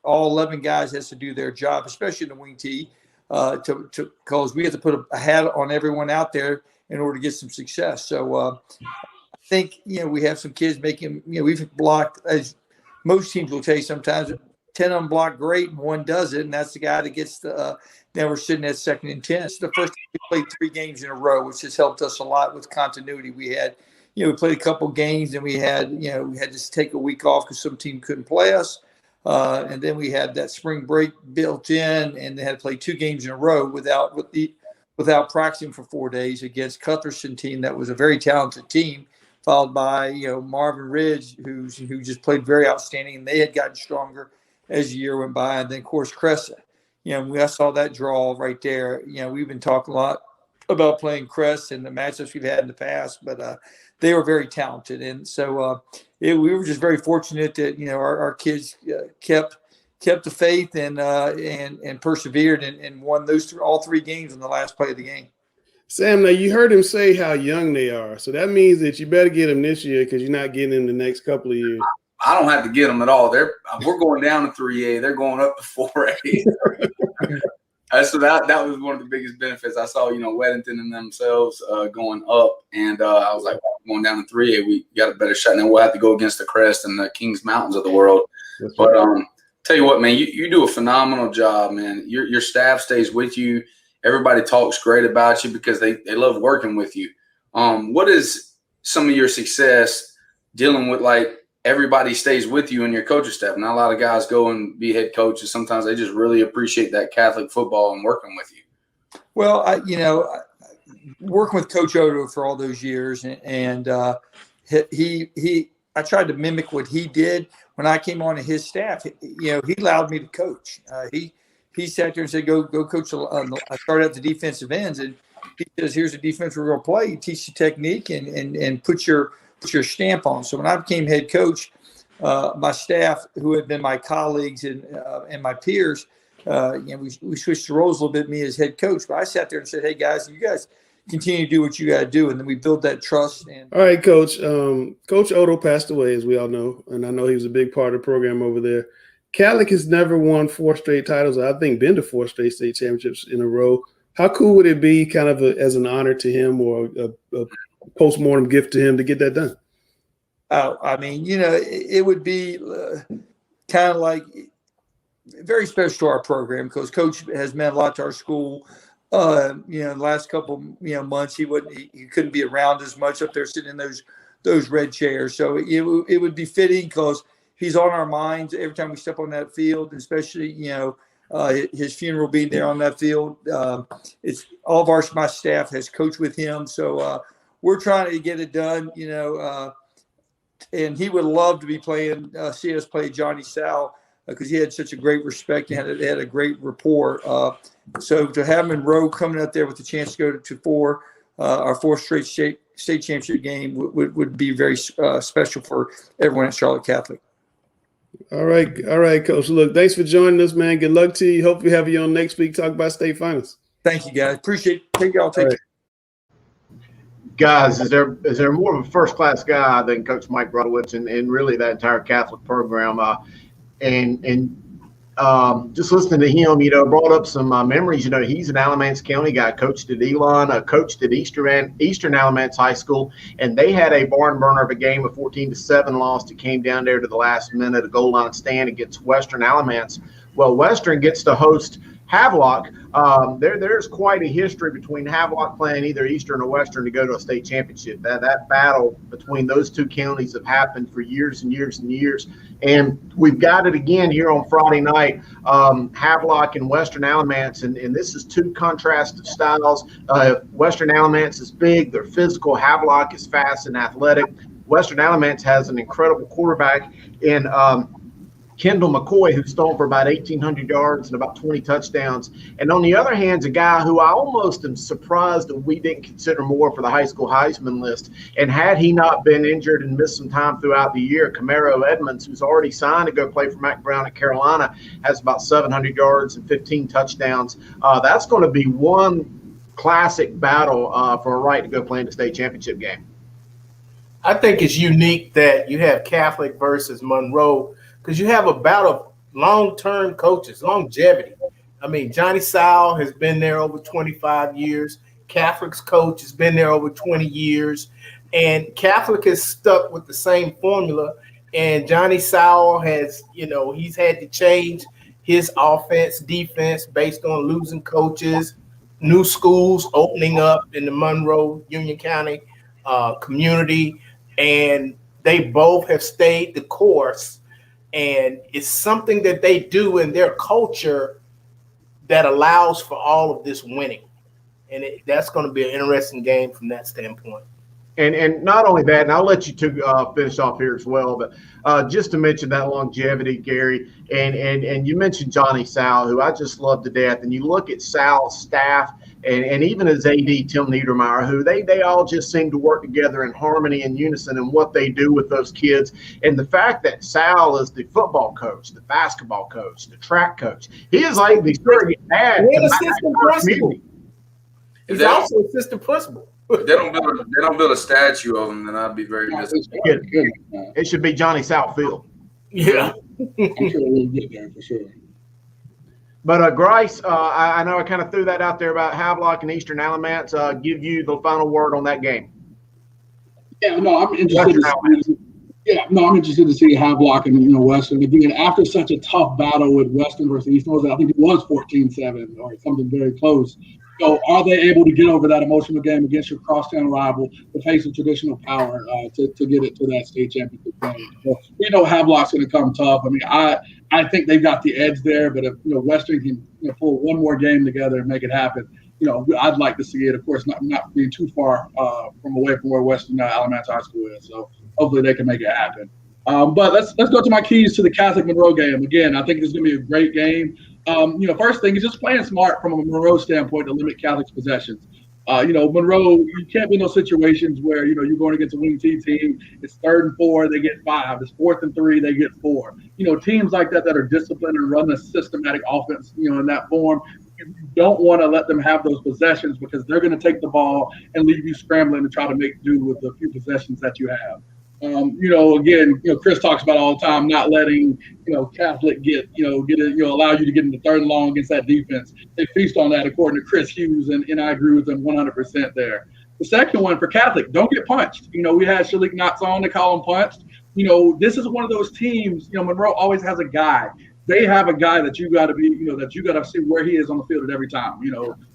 11 guys has to do their job, especially in the wing T, because we have to put a hat on everyone out there in order to get some success. So I think, we have some kids making, we've blocked, as most teams will tell you sometimes, 10 of them block great and 1 doesn't, and that's the guy that gets then we're sitting at 2nd and 10. It's the first time we played 3 games in a row, which has helped us a lot with continuity. We had, we played a couple games and we had to take a week off because some team couldn't play us. And then we had that spring break built in and they had to play 2 games in a row without practicing for 4 days against Cutherson team that was a very talented team, followed by, Marvin Ridge, who just played very outstanding, and they had gotten stronger as the year went by. And then, of course, Cressa. when I saw that draw right there, we've been talking a lot about playing Crest and the matchups we've had in the past, but they were very talented. And so we were just very fortunate that, our kids kept the faith and persevered and won all three games in the last play of the game. Sam, now you heard him say how young they are. So that means that you better get them this year because you're not getting them the next couple of years. I don't have to get them at all. We're going down to 3A. They're going up to 4A. So that was one of the biggest benefits. I saw, Weddington and themselves going up, and I was like, going down to 3A, we got a better shot. And then we'll have to go against the Crest and the Kings Mountains of the world. That's but right. Tell you what, man, you do a phenomenal job, man. Your staff stays with you. Everybody talks great about you because they love working with you. What is some of your success dealing with, like, everybody stays with you and your coaching staff? Not a lot of guys go and be head coaches. Sometimes they just really appreciate that Catholic football and working with you. Well, working with Coach Odo for all those years, and I tried to mimic what he did when I came on to his staff. He allowed me to coach. He sat there and said, "Go coach." I started at the defensive ends, and he says, "Here's the defense we're going to play. You teach the technique and put your stamp on." So when I became head coach, my staff, who had been my colleagues and my peers, we switched the roles a little bit, me as head coach. But I sat there and said, "Hey guys, you guys continue to do what you got to do," and then we built that trust. All right, Coach. Coach Odo passed away, as we all know, and I know he was a big part of the program over there. Catholic has never won 4 straight titles. I think been to 4 straight state championships in a row. How cool would it be, kind of as an honor to him or a postmortem gift to him to get that done? It would be kind of like very special to our program because Coach has meant a lot to our school. The last couple months he couldn't be around as much up there sitting in those red chairs. So it would be fitting because he's on our minds every time we step on that field, especially his funeral being there on that field. It's all of my staff has coached with him, so we're trying to get it done. And he would love to be see us play Johnny Sal because he had such a great respect and had a great rapport. So to have Monroe coming out there with the chance to go to our 4th straight state championship game would be very special for everyone at Charlotte Catholic. All right, Coach. Look, thanks for joining us, man. Good luck to you. Hope we have you on next week. Talk about state finals. Thank you, guys. Appreciate it. Take care. Guys, is there more of a first-class guy than Coach Mike Brodowitz and really that entire Catholic program? Just listening to him, brought up some memories. He's an Alamance County guy, coached at Elon, coached at Eastern Alamance High School, and they had a barn burner of a game, a 14-7 loss. It came down there to the last minute, a goal line stand against Western Alamance. Well, Western gets to host Havelock. There's quite a history between Havelock playing either Eastern or Western to go to a state championship. That battle between those two counties have happened for years and years and years. And we've got it again here on Friday night, Havelock and Western Alamance. And this is two contrasted styles. Western Alamance is big. They're physical. Havelock is fast and athletic. Western Alamance has an incredible quarterback in Kendall McCoy, who's thrown for about 1,800 yards and about 20 touchdowns. And on the other hand, a guy who I almost am surprised that we didn't consider more for the high school Heisman list. And had he not been injured and missed some time throughout the year, Camaro Edmonds, who's already signed to go play for Mac Brown at Carolina, has about 700 yards and 15 touchdowns. That's going to be one classic battle for a right to go play in the state championship game. I think it's unique that you have Catholic versus Monroe, because you have a bout of long-term coaches, longevity. I mean, Johnny Sowell has been there over 25 years. Catholic's coach has been there over 20 years. And Catholic has stuck with the same formula. And Johnny Sowell has, he's had to change his offense, defense based on losing coaches, new schools opening up in the Monroe, Union County community. And they both have stayed the course. And it's something that they do in their culture that allows for all of this winning. And that's going to be an interesting game from that standpoint. And not only that, and I'll let you two finish off here as well, but just to mention that longevity, Gary, and you mentioned Johnny Sal, who I just love to death. And you look at Sal's staff and even his AD, Tim Niedermeyer, who they all just seem to work together in harmony and unison in what they do with those kids. And the fact that Sal is the football coach, the basketball coach, the track coach, he is like the surrogate dad. And assistant principal. He's also assistant principal. If they don't build a statue of him, then I'd be very disappointed. It should be Johnny Southfield. Yeah. I'm sure we'll get there for sure. But Grice, I know I kind of threw that out there about Havelock and Eastern Alamance. Give you the final word on that game. Yeah, no, I'm interested. I'm interested to see Havelock and Western again after such a tough battle with Western versus East North. I think it was 14-7 or something very close. So, are they able to get over that emotional game against your crosstown rival to face a traditional power to get it to that state championship game? So, we know Havelock's going to come tough. I mean, I think they've got the edge there, but if Western can pull one more game together and make it happen, I'd like to see it. Of course, not being too far from where Western Alamance High School is. So hopefully they can make it happen. But let's go to my keys to the Catholic Monroe game. Again, I think this is going to be a great game. First thing is just playing smart from a Monroe standpoint to limit Catholic's possessions. Monroe, you can't be in those situations where, you're going against a wing T team. It's 3rd and 4, they get 5. It's 4th and 3, they get 4. Teams like that are disciplined and run a systematic offense, in that form. You don't want to let them have those possessions because they're going to take the ball and leave you scrambling to try to make do with the few possessions that you have. Chris talks about all the time, not letting, Catholic allow you to get into 3rd and long against that defense. They feast on that, according to Chris Hughes, and I agree with him 100% there. The second one for Catholic, don't get punched. We had Shalik Knox on, they call him punched. This is one of those teams, Monroe always has a guy. They have a guy that you got to be, that you got to see where he is on the field at every time.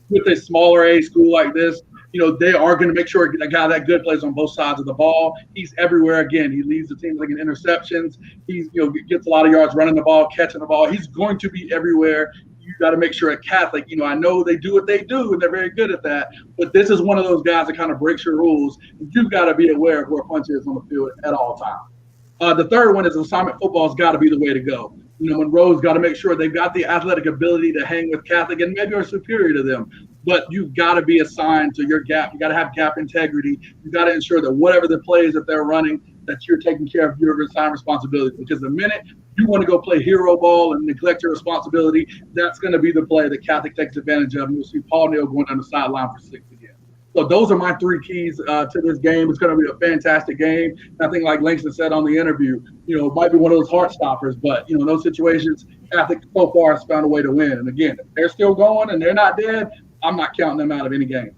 With a smaller A school like this, they are going to make sure a guy that good plays on both sides of the ball. He's everywhere. Again, he leads the team like in interceptions. He's, gets a lot of yards running the ball, catching the ball. He's going to be everywhere. You got to make sure at Catholic, I know they do what they do and they're very good at that, but this is one of those guys that kind of breaks your rules. You've got to be aware of where punch is on the field at all times. The third one is assignment football has got to be the way to go. Monroe's got to make sure they've got the athletic ability to hang with Catholic and maybe are superior to them. But you've got to be assigned to your gap. You got to have gap integrity. You got to ensure that whatever the plays that they're running, that you're taking care of your assigned responsibility. Because the minute you want to go play hero ball and neglect your responsibility, that's going to be the play that Catholic takes advantage of. And you'll see Paul Neal going down the sideline for 6 again. So those are my 3 keys to this game. It's going to be a fantastic game. And I think, like Langston said on the interview, it might be one of those heart stoppers. But, in those situations, Catholic so far has found a way to win. And, again, if they're still going and they're not dead, I'm not counting them out of any game.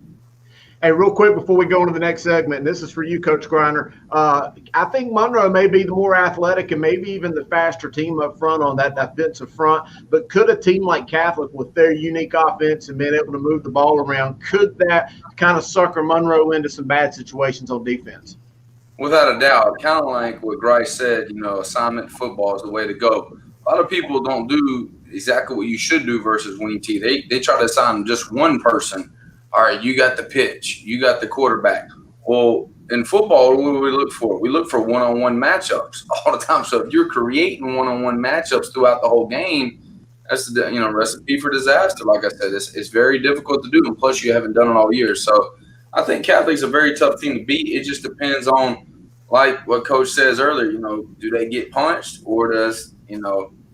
Hey, real quick before we go into the next segment, and this is for you, Coach Griner. I think Monroe may be the more athletic and maybe even the faster team up front on that defensive front. But could a team like Catholic, with their unique offense and being able to move the ball around, could that kind of sucker Monroe into some bad situations on defense? Without a doubt, kind of like what Grice said, assignment football is the way to go. A lot of people don't do exactly what you should do versus wing T. They try to assign just one person. All right, you got the pitch, you got the quarterback. Well, in football, what do we look for? We look for one-on-one matchups all the time. So if you're creating one-on-one matchups throughout the whole game, that's the recipe for disaster. Like I said, it's very difficult to do, and plus you haven't done it all year. So I think Catholic's a very tough team to beat. It just depends on, like what Coach says earlier, do they get punched, or does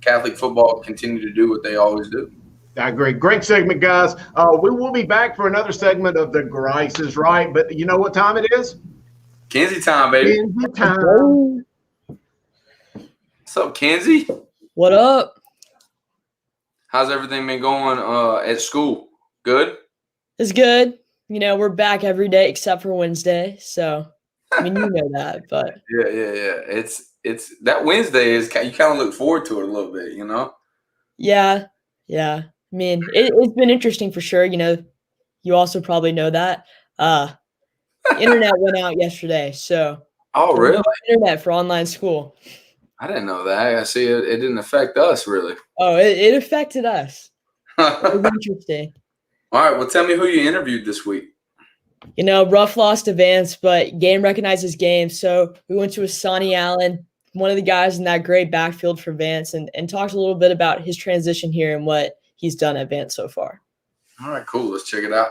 Catholic football continue to do what they always do? I agree. Great segment, guys. We will be back for another segment of the Grices, right? But you know what time it is? Kenzie time, baby. Kenzie time. What's up, Kenzie? What up? How's everything been going at school? Good? It's good. We're back every day except for Wednesday. So, you know that, but. Yeah. It's that Wednesday is, you kind of look forward to it a little bit, Yeah. It's been interesting for sure. You also probably know that. Internet went out yesterday, so. Oh, really? Internet for online school. I didn't know that. I see it didn't affect us, really. Oh, it affected us. It was interesting. All right, well, tell me who you interviewed this week. Rough loss to Vance, but game recognizes game. So we went to Asani Allen, one of the guys in that great backfield for Vance, and talked a little bit about his transition here and what he's done at Vance so far. All right, cool. Let's check it out.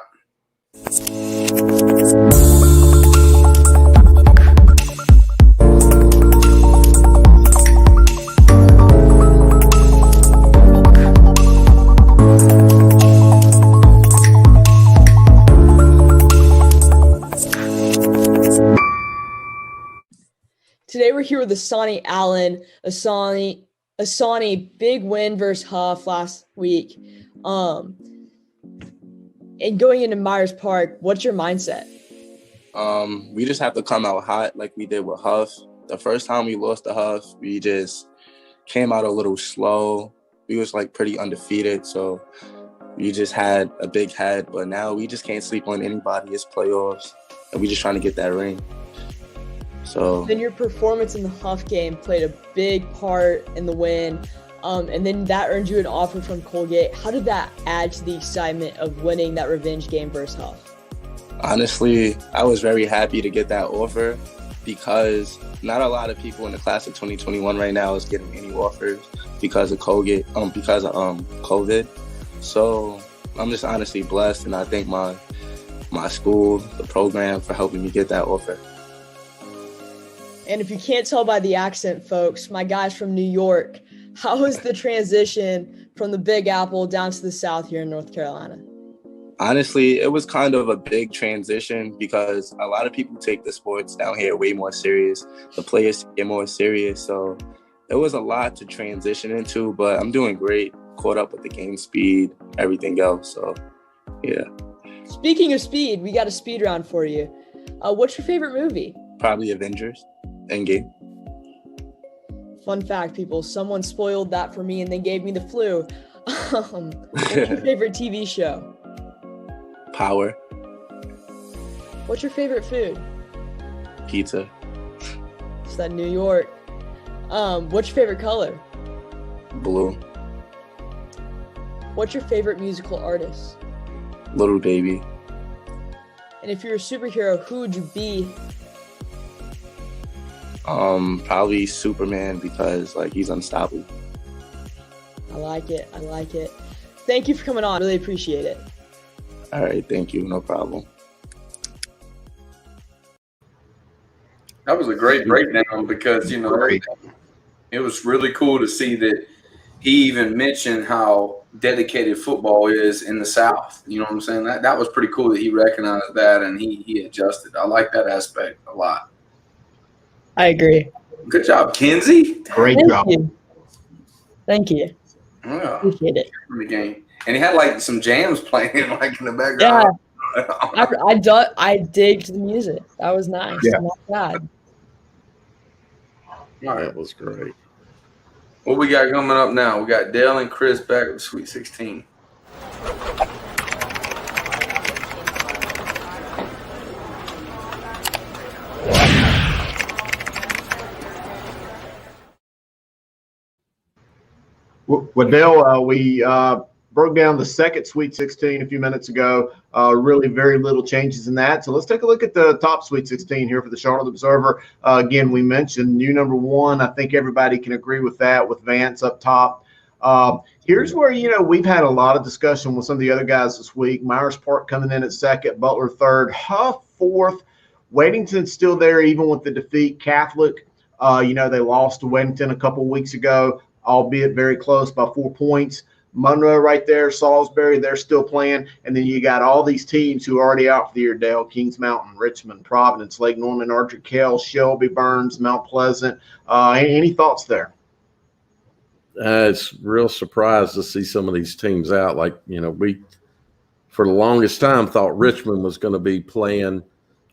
Today we're here with Asani Allen. Asani, big win versus Huff last week. And going into Myers Park, what's your mindset? We just have to come out hot like we did with Huff. The first time we lost to Huff, we just came out a little slow. We was pretty undefeated, so we just had a big head. But now we just can't sleep on anybody. It's playoffs, and we just trying to get that ring. So then your performance in the Huff game played a big part in the win. And then that earned you an offer from Colgate. How did that add to the excitement of winning that revenge game versus Huff? Honestly, I was very happy to get that offer because not a lot of people in the class of 2021 right now is getting any offers because of Colgate, because of COVID. So I'm just honestly blessed, and I thank my school, the program, for helping me get that offer. And if you can't tell by the accent, folks, my guy's from New York. How was the transition from the Big Apple down to the South here in North Carolina? Honestly, it was kind of a big transition because a lot of people take the sports down here way more serious. The players get more serious. So it was a lot to transition into, but I'm doing great. Caught up with the game speed, everything else. So, yeah. Speaking of speed, we got a speed round for you. What's your favorite movie? Probably Avengers Endgame. Fun fact, people, someone spoiled that for me and then gave me the flu. What's your favorite TV show? Power. What's your favorite food? Pizza. It's that New York. What's your favorite color? Blue. What's your favorite musical artist? Little Baby. And if you're a superhero, who would you be? Probably Superman because he's unstoppable. I like it. Thank you for coming on. Really appreciate it. All right, thank you. No problem. That was a great breakdown because, it was really cool to see that he even mentioned how dedicated football is in the South. You know what I'm saying? That was pretty cool that he recognized that and he adjusted. I like that aspect a lot. I agree. Good job, Kenzie. Great job. Thank you. Yeah. Appreciate it. The game. And he had some jams playing in the background. Yeah. I digged the music. That was nice. Yeah. Not bad. That was great. What we got coming up now? We got Dale and Chris back with Sweet 16. Well, Dale, we broke down the second Sweet 16 a few minutes ago. Really very little changes in that. So let's take a look at the top Sweet 16 here for the Charlotte Observer. Again, we mentioned new number one. I think everybody can agree with that, with Vance up top. Here's where, we've had a lot of discussion with some of the other guys this week. Myers Park coming in at second, Butler third, Huff fourth. Weddington's still there even with the defeat. Catholic, they lost to Weddington a couple weeks ago, albeit very close by 4 points. Monroe right there, Salisbury, they're still playing. And then you got all these teams who are already out for the year, Dale: Kings Mountain, Richmond, Providence, Lake Norman, Ardrey Kell, Shelby, Burns, Mount Pleasant. Any thoughts there? It's real surprised to see some of these teams out. We, for the longest time, thought Richmond was going to be playing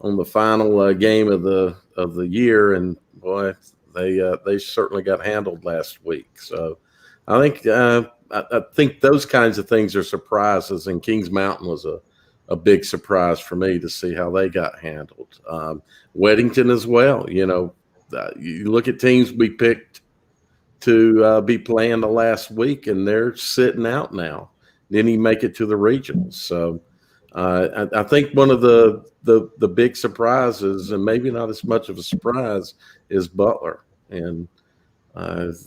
on the final game of the year, and boy, they certainly got handled last week. So I think those kinds of things are surprises, and Kings Mountain was a big surprise for me to see how they got handled. Weddington as well. You look at teams we picked to be playing the last week, and they're sitting out now. Didn't even make it to the regionals. So I think one of the big surprises, and maybe not as much of a surprise, is Butler, and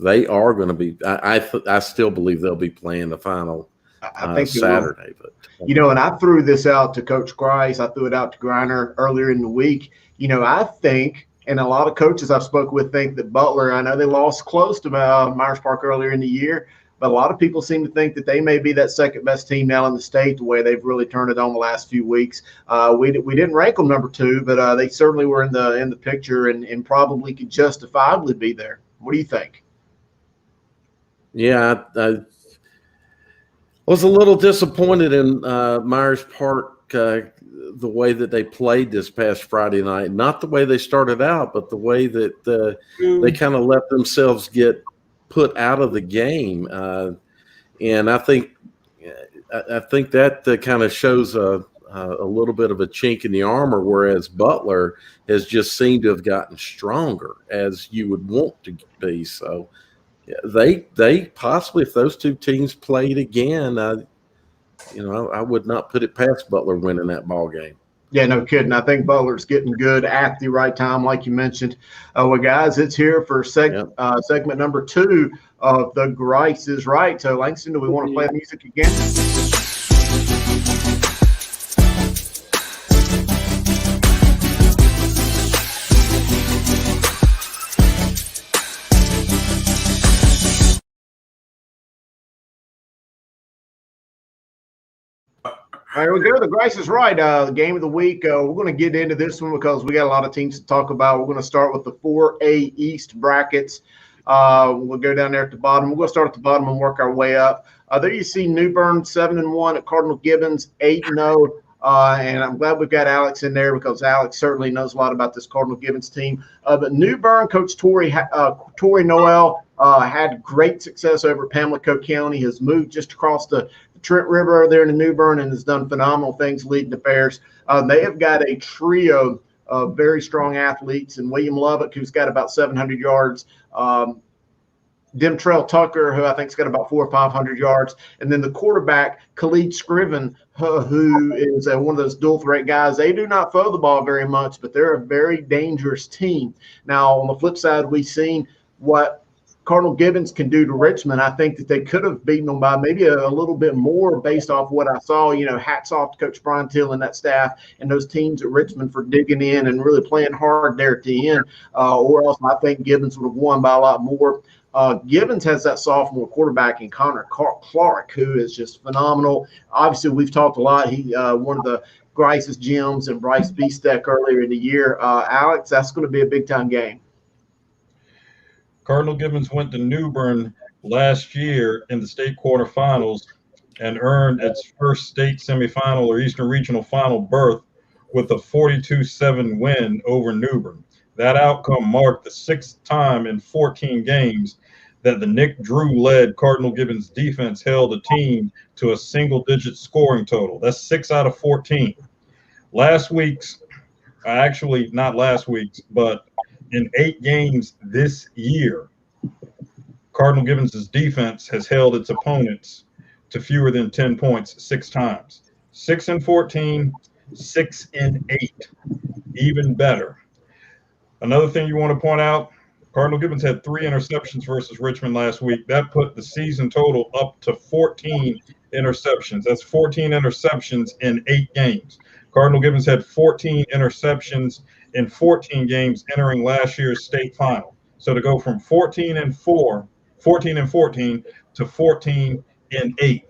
they are going to be. I still believe they'll be playing the final I think Saturday. But and I threw this out to Coach Grice. I threw it out to Griner earlier in the week. I think, and a lot of coaches I've spoken with think that Butler. I know they lost close to Myers Park earlier in the year, but a lot of people seem to think that they may be that second best team now in the state, the way they've really turned it on the last few weeks. We didn't rank them number 2, but they certainly were in the picture and probably could justifiably be there. What do you think? Yeah, I was a little disappointed in Myers Park, the way that they played this past Friday night. Not the way they started out, but the way that they kind of let themselves get put out of the game. And I think that kind of shows a little bit of a chink in the armor, whereas Butler has just seemed to have gotten stronger, as you would want to be. So they possibly, if those two teams played again, I would not put it past Butler winning that ball game. Yeah, no kidding. I think Butler's getting good at the right time, like you mentioned. Well, guys, it's here for segment number 2 of The Grice is Right. So, Langston, do we want to play the music again? All right, we go. The Grice is Right. The game of the week. We're going to get into this one because we got a lot of teams to talk about. We're going to start with the 4A East brackets. We'll go down there at the bottom. We're going to start at the bottom and work our way up. There you see New Bern 7-1 at Cardinal Gibbons 8-0. And I'm glad we've got Alex in there because Alex certainly knows a lot about this Cardinal Gibbons team. But New Bern coach Tori Noel had great success over at Pamlico County. Has moved just across the Trent River there in the New Bern and has done phenomenal things leading affairs. They have got a trio of very strong athletes, and William Lubbock, who's got about 700 yards. Demtrell Tucker, who I think's got about 400 or 500 yards, and then the quarterback Khalid Scriven, who is one of those dual threat guys. They do not throw the ball very much, but they're a very dangerous team. Now, on the flip side, we've seen what Cardinal Gibbons can do to Richmond. I think that they could have beaten them by maybe a little bit more based off what I saw. Hats off to Coach Brian Till and that staff and those teams at Richmond for digging in and really playing hard there at the end. Or else I think Gibbons would have won by a lot more. Gibbons has that sophomore quarterback in Connor Clark, who is just phenomenal. Obviously, we've talked a lot. He one of the Grice's gyms and Bryce Beesteck earlier in the year. Alex, that's going to be a big-time game. Cardinal Gibbons went to New Bern last year in the state quarterfinals and earned its first state semifinal or Eastern Regional final berth with a 42-7 win over New Bern. That outcome marked the 6th time in 14 games that the Nick Drew-led Cardinal Gibbons defense held a team to a single-digit scoring total. That's 6 out of 14. Last week's, actually not last week's, but in 8 games this year, Cardinal Gibbons' defense has held its opponents to fewer than 10 points 6 times. 6-14, 6-8, even better. Another thing you want to point out, Cardinal Gibbons had 3 interceptions versus Richmond last week. That put the season total up to 14 interceptions. That's 14 interceptions in 8 games. Cardinal Gibbons had 14 interceptions in 14 games entering last year's state final. So to go from 14 and 14 to 14-8.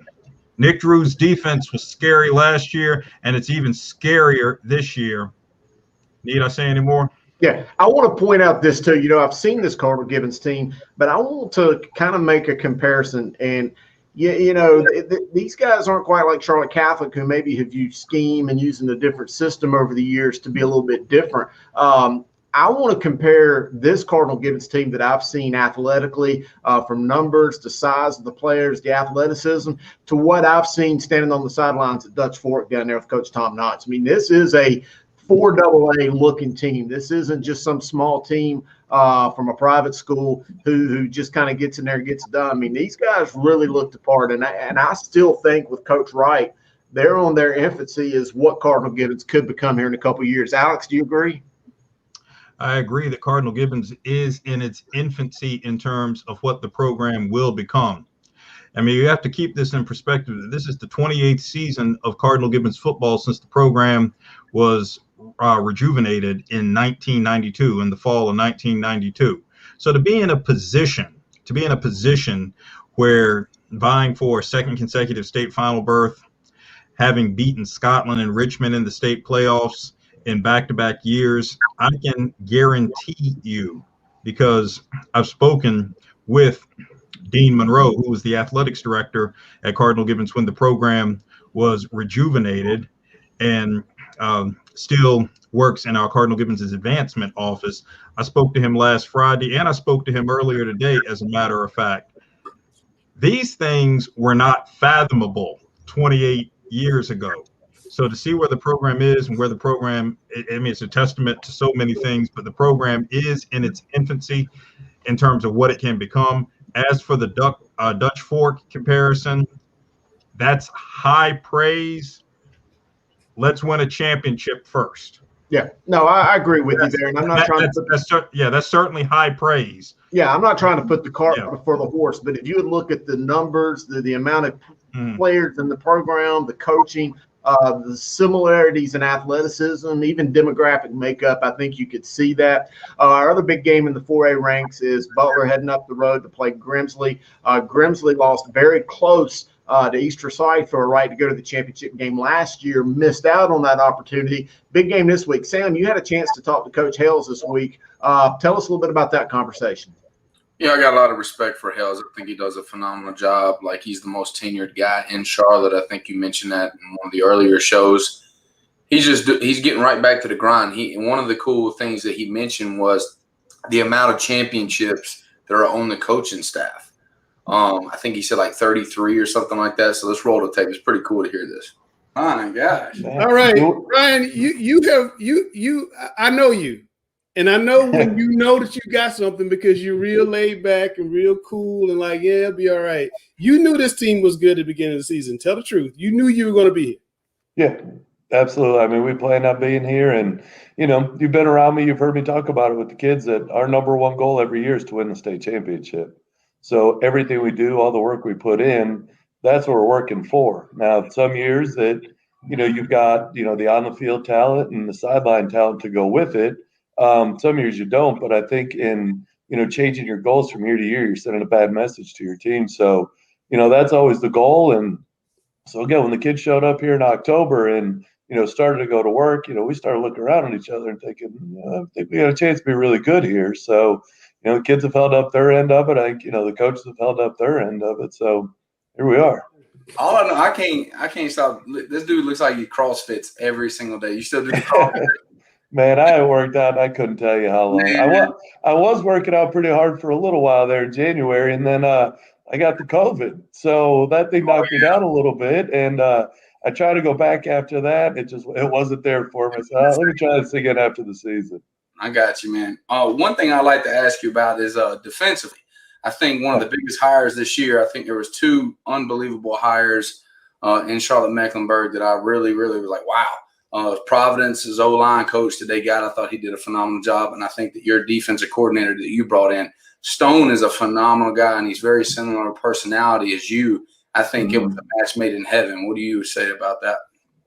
Nick Drew's defense was scary last year, and it's even scarier this year. Need I say any more? Yeah, I want to point out this too. I've seen this Cardinal Gibbons team, but I want to kind of make a comparison. And these guys aren't quite like Charlotte Catholic, who maybe have used scheme and using a different system over the years to be a little bit different. I want to compare this Cardinal Gibbons team that I've seen athletically, from numbers to size of the players, the athleticism, to what I've seen standing on the sidelines at Dutch Fork down there with Coach Tom Knotts. I mean, this is a 4AA looking team. This isn't just some small team from a private school who just kind of gets in there and gets it done. I mean, these guys really looked the part, and I still think with Coach Wright they're on their infancy as what Cardinal Gibbons could become here in a couple of years. Alex, do you agree? I agree that Cardinal Gibbons is in its infancy in terms of what the program will become. I mean, you have to keep this in perspective. This is the 28th season of Cardinal Gibbons football since the program was rejuvenated in 1992, in the fall of 1992. So to be in a position where vying for a second consecutive state final berth, having beaten Scotland and Richmond in the state playoffs in back-to-back years, I can guarantee you, because I've spoken with Dean Monroe, who was the athletics director at Cardinal Gibbons when the program was rejuvenated, and still works in our Cardinal Gibbons' advancement office. I spoke to him last Friday, and I spoke to him earlier today, as a matter of fact. These things were not fathomable 28 years ago. So to see where the program is and where the program, I mean, it's a testament to so many things, but the program is in its infancy in terms of what it can become. As for the Dutch Fork comparison, that's high praise. Let's win a championship first. Yeah, no, I agree with you there, and I'm not trying to. That's certainly high praise. Yeah, I'm not trying to put the cart before the horse, but if you would look at the numbers, the amount of players in the program, the coaching, the similarities in athleticism, even demographic makeup, I think you could see that. Our other big game in the 4A ranks is Butler heading up the road to play Grimsley. Grimsley lost very close to East Forsyth for a right to go to the championship game last year, missed out on that opportunity. Big game this week. Sam, you had a chance to talk to Coach Hales this week. Tell us a little bit about that conversation. Yeah, I got a lot of respect for Hales. I think he does a phenomenal job. Like, he's the most tenured guy in Charlotte. I think you mentioned that in one of the earlier shows. He's getting right back to the grind. And one of the cool things that he mentioned was the amount of championships that are on the coaching staff. I think he said like 33 or something like that. So let's roll the tape. It's pretty cool to hear this. Oh my gosh! All right, Ryan, I know you. And I know when you know that you got something because you're real laid back and real cool and like, yeah, it'll be all right. You knew this team was good at the beginning of the season. Tell the truth. You knew you were going to be here. Yeah, absolutely. I mean, we planned on being here. And, you know, you've been around me. You've heard me talk about it with the kids that our number one goal every year is to win the state championship. So everything we do, all the work we put in, that's what we're working for. Now, some years that, you know, you've got, you know, the on-the-field talent and the sideline talent to go with it. Some years you don't, but I think in, you know, changing your goals from year to year, you're sending a bad message to your team. So, you know, that's always the goal. And so again, when the kids showed up here in October and, you know, started to go to work, you know, we started looking around at each other and thinking, you know, I think we got a chance to be really good here. So, you know, the kids have held up their end of it. I think, you know, the coaches have held up their end of it. So here we are. All I know, I can't stop. This dude looks like he CrossFits every single day. You still do the CrossFit? Man, I haven't worked out. I couldn't tell you how long. I was working out pretty hard for a little while there in January, and then I got the COVID, so that thing knocked me down a little bit. And I tried to go back after that. It wasn't there for me. So let me try this again after the season. I got you, man. One thing I'd like to ask you about is defensively. I think one of the biggest hires this year. I think there was two unbelievable hires in Charlotte Mecklenburg that I really, really was like, wow. Providence's O-line coach that they got, I thought he did a phenomenal job. And I think that your defensive coordinator that you brought in, Stone, is a phenomenal guy, and he's very similar personality as you. I think it was a match made in heaven. What do you say about that?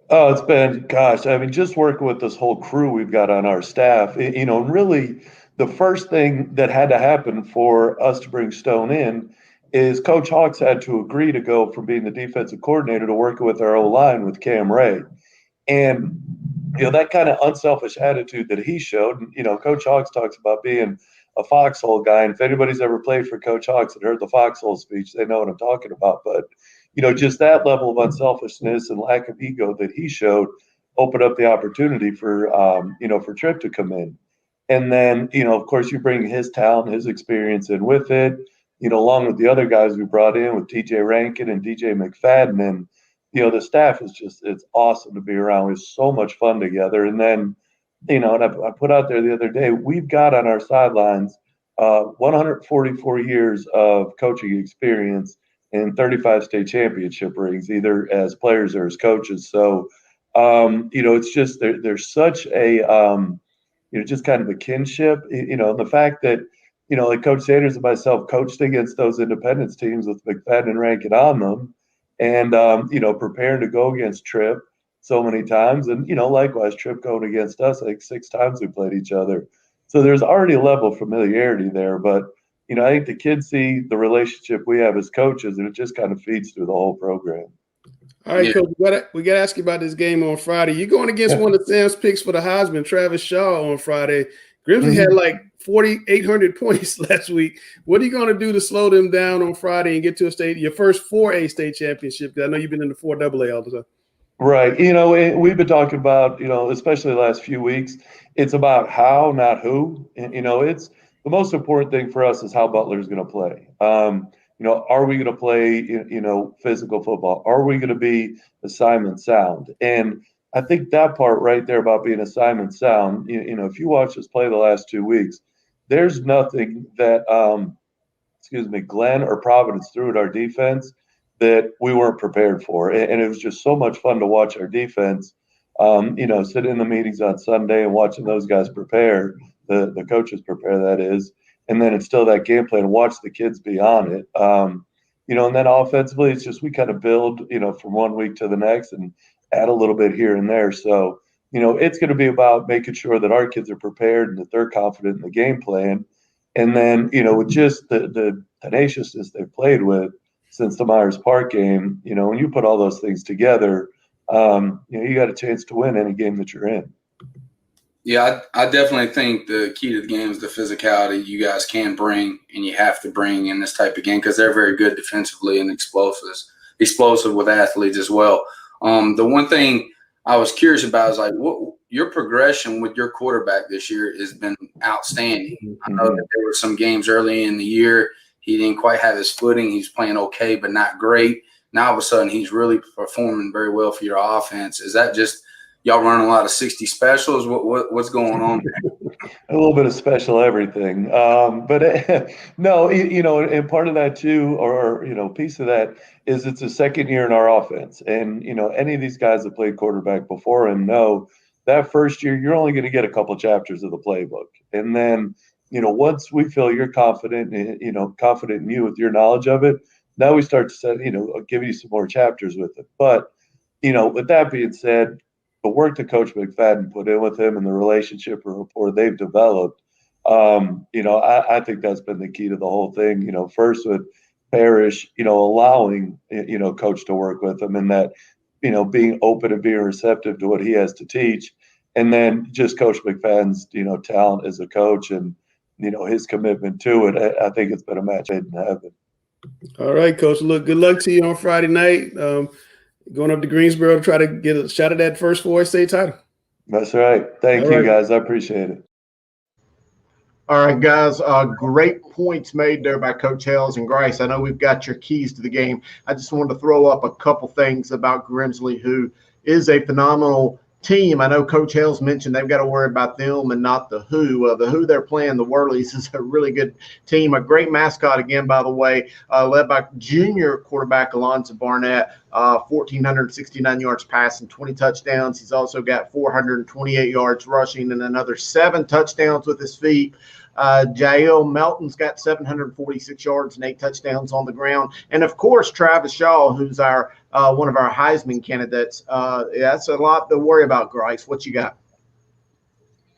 Oh, it's been, gosh, I mean, just working with this whole crew we've got on our staff, you know, really the first thing that had to happen for us to bring Stone in is Coach Hawks had to agree to go from being the defensive coordinator to working with our O-line with Cam Ray. And, you know, that kind of unselfish attitude that he showed, you know, Coach Hawks talks about being a foxhole guy. And if anybody's ever played for Coach Hawks and heard the foxhole speech, they know what I'm talking about. But, you know, just that level of unselfishness and lack of ego that he showed opened up the opportunity for, you know, for Tripp to come in. And then, you know, of course, you bring his talent, his experience in with it, you know, along with the other guys we brought in with TJ Rankin and DJ McFadden. And, you know, the staff is just, it's awesome to be around. It's so much fun together. And then, you know, and I put out there the other day, we've got on our sidelines 144 years of coaching experience and 35 state championship rings, either as players or as coaches. So, it's just there's such a, just kind of a kinship, and the fact that, like Coach Sanders and myself coached against those independence teams with McFadden and Rankin on them, and, preparing to go against Tripp so many times. And, likewise, Tripp going against us, I think 6 times we played each other. So there's already a level of familiarity there. But, I think the kids see the relationship we have as coaches, and it just kind of feeds through the whole program. All right, Coach, we got to ask you about this game on Friday. You're going against one of Sam's picks for the Heisman, Travis Shaw, on Friday. Grimsley had like 4,800 points last week. What are you going to do to slow them down on Friday and get to your first 4A state championship? Because I know you've been in the 4AA all the time. Right. We've been talking about, especially the last few weeks, it's about how, not who. And, it's the most important thing for us is how Butler is going to play. Are we going to play, physical football? Are we going to be assignment sound? And I think that part right there about being assignment sound, if you watch us play the last 2 weeks, there's nothing that, Glenn or Providence threw at our defense that we weren't prepared for. And it was just so much fun to watch our defense, sit in the meetings on Sunday and watching those guys prepare, the coaches prepare, that is. And then it's still that game plan and watch the kids be on it. And then offensively, it's just we kind of build, from 1 week to the next and add a little bit here and there. So, it's going to be about making sure that our kids are prepared and that they're confident in the game plan. And then, with just the tenaciousness they've played with since the Myers Park game, when you put all those things together, you got a chance to win any game that you're in. Yeah, I definitely think the key to the game is the physicality you guys can bring and you have to bring in this type of game because they're very good defensively and explosive with athletes as well. The one thing I was curious about is what your progression with your quarterback this year has been outstanding. I know that there were some games early in the year he didn't quite have his footing. He's playing okay, but not great. Now all of a sudden he's really performing very well for your offense. Is that just y'all running a lot of 60 specials? What's going on there? A little bit of special everything. But no, and part of that too, or piece of that is it's a second year in our offense. And, any of these guys that played quarterback before and know that first year, you're only going to get a couple chapters of the playbook. And then, once we feel you're confident in you with your knowledge of it, now we start to give you some more chapters with it. But, with that being said, the work that Coach McFadden put in with him and the relationship or rapport they've developed, I think that's been the key to the whole thing. First with Parrish, allowing, Coach to work with him and that, being open and being receptive to what he has to teach. And then just Coach McFadden's, talent as a coach and, his commitment to it. I think it's been a match made in heaven. All right, Coach. Look, good luck to you on Friday night. Going up to Greensboro to try to get a shot at that first 4A state title. That's right. Thank you, guys. I appreciate it. All right, guys. Great points made there by Coach Hales and Grice. I know we've got your keys to the game. I just wanted to throw up a couple things about Grimsley, who is a phenomenal team. I know Coach Hales mentioned they've got to worry about them and not the who. The who they're playing, the Whirlies, is a really good team. A great mascot again, by the way, led by junior quarterback Alonzo Barnett, 1,469 yards passing, 20 touchdowns. He's also got 428 yards rushing and another 7 touchdowns with his feet. Jael Melton's got 746 yards and 8 touchdowns on the ground. And, of course, Travis Shaw, who's our one of our Heisman candidates. That's a lot to worry about, Grice. What you got?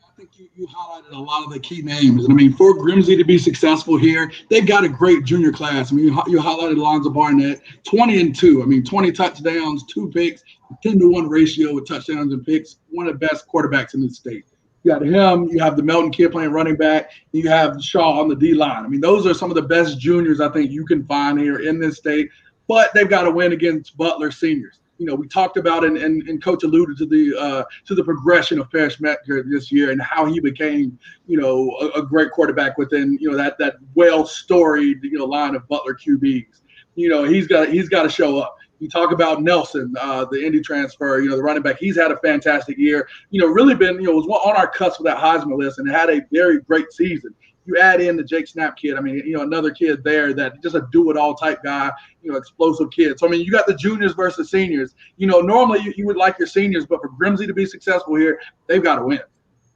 I think you highlighted a lot of the key names. And, for Grimsley to be successful here, they've got a great junior class. You highlighted Alonzo Barnett, 20-2. 20 touchdowns, 2 picks, 10-to-1 ratio with touchdowns and picks. One of the best quarterbacks in the state. You got him. You have the Melton kid playing running back. And you have Shaw on the D-line. Those are some of the best juniors I think you can find here in this state. But they've got to win against Butler seniors. We talked about and Coach alluded to the progression of Parrish Metcalf this year and how he became, a great quarterback within, that well-storied, line of Butler QBs. He's got to show up. You talk about Nelson, the Indy transfer, the running back. He's had a fantastic year. Really been, was on our cusp of that Heisman list and had a very great season. you add in the Jake Snap kid. I mean, another kid there that just a do-it-all type guy, explosive kid. So, I mean, you got the juniors versus seniors. Normally you would like your seniors, but for Grimsley to be successful here, they've got to win.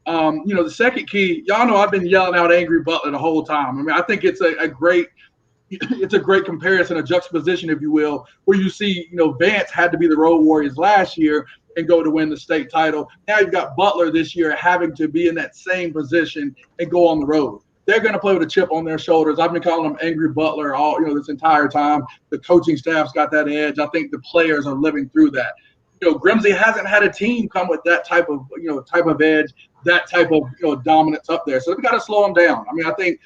The second key, y'all know I've been yelling out Angry Butler the whole time. I mean, I think it's a great comparison, a juxtaposition, if you will, where you see, Vance had to be the Road Warriors last year and go to win the state title. Now you've got Butler this year having to be in that same position and go on the road. They're going to play with a chip on their shoulders. I've been calling them Angry Butler all, this entire time. The coaching staff's got that edge. I think the players are living through that. Grimsley hasn't had a team come with that type of edge, that type of dominance up there. So we've got to slow them down. I mean, I think,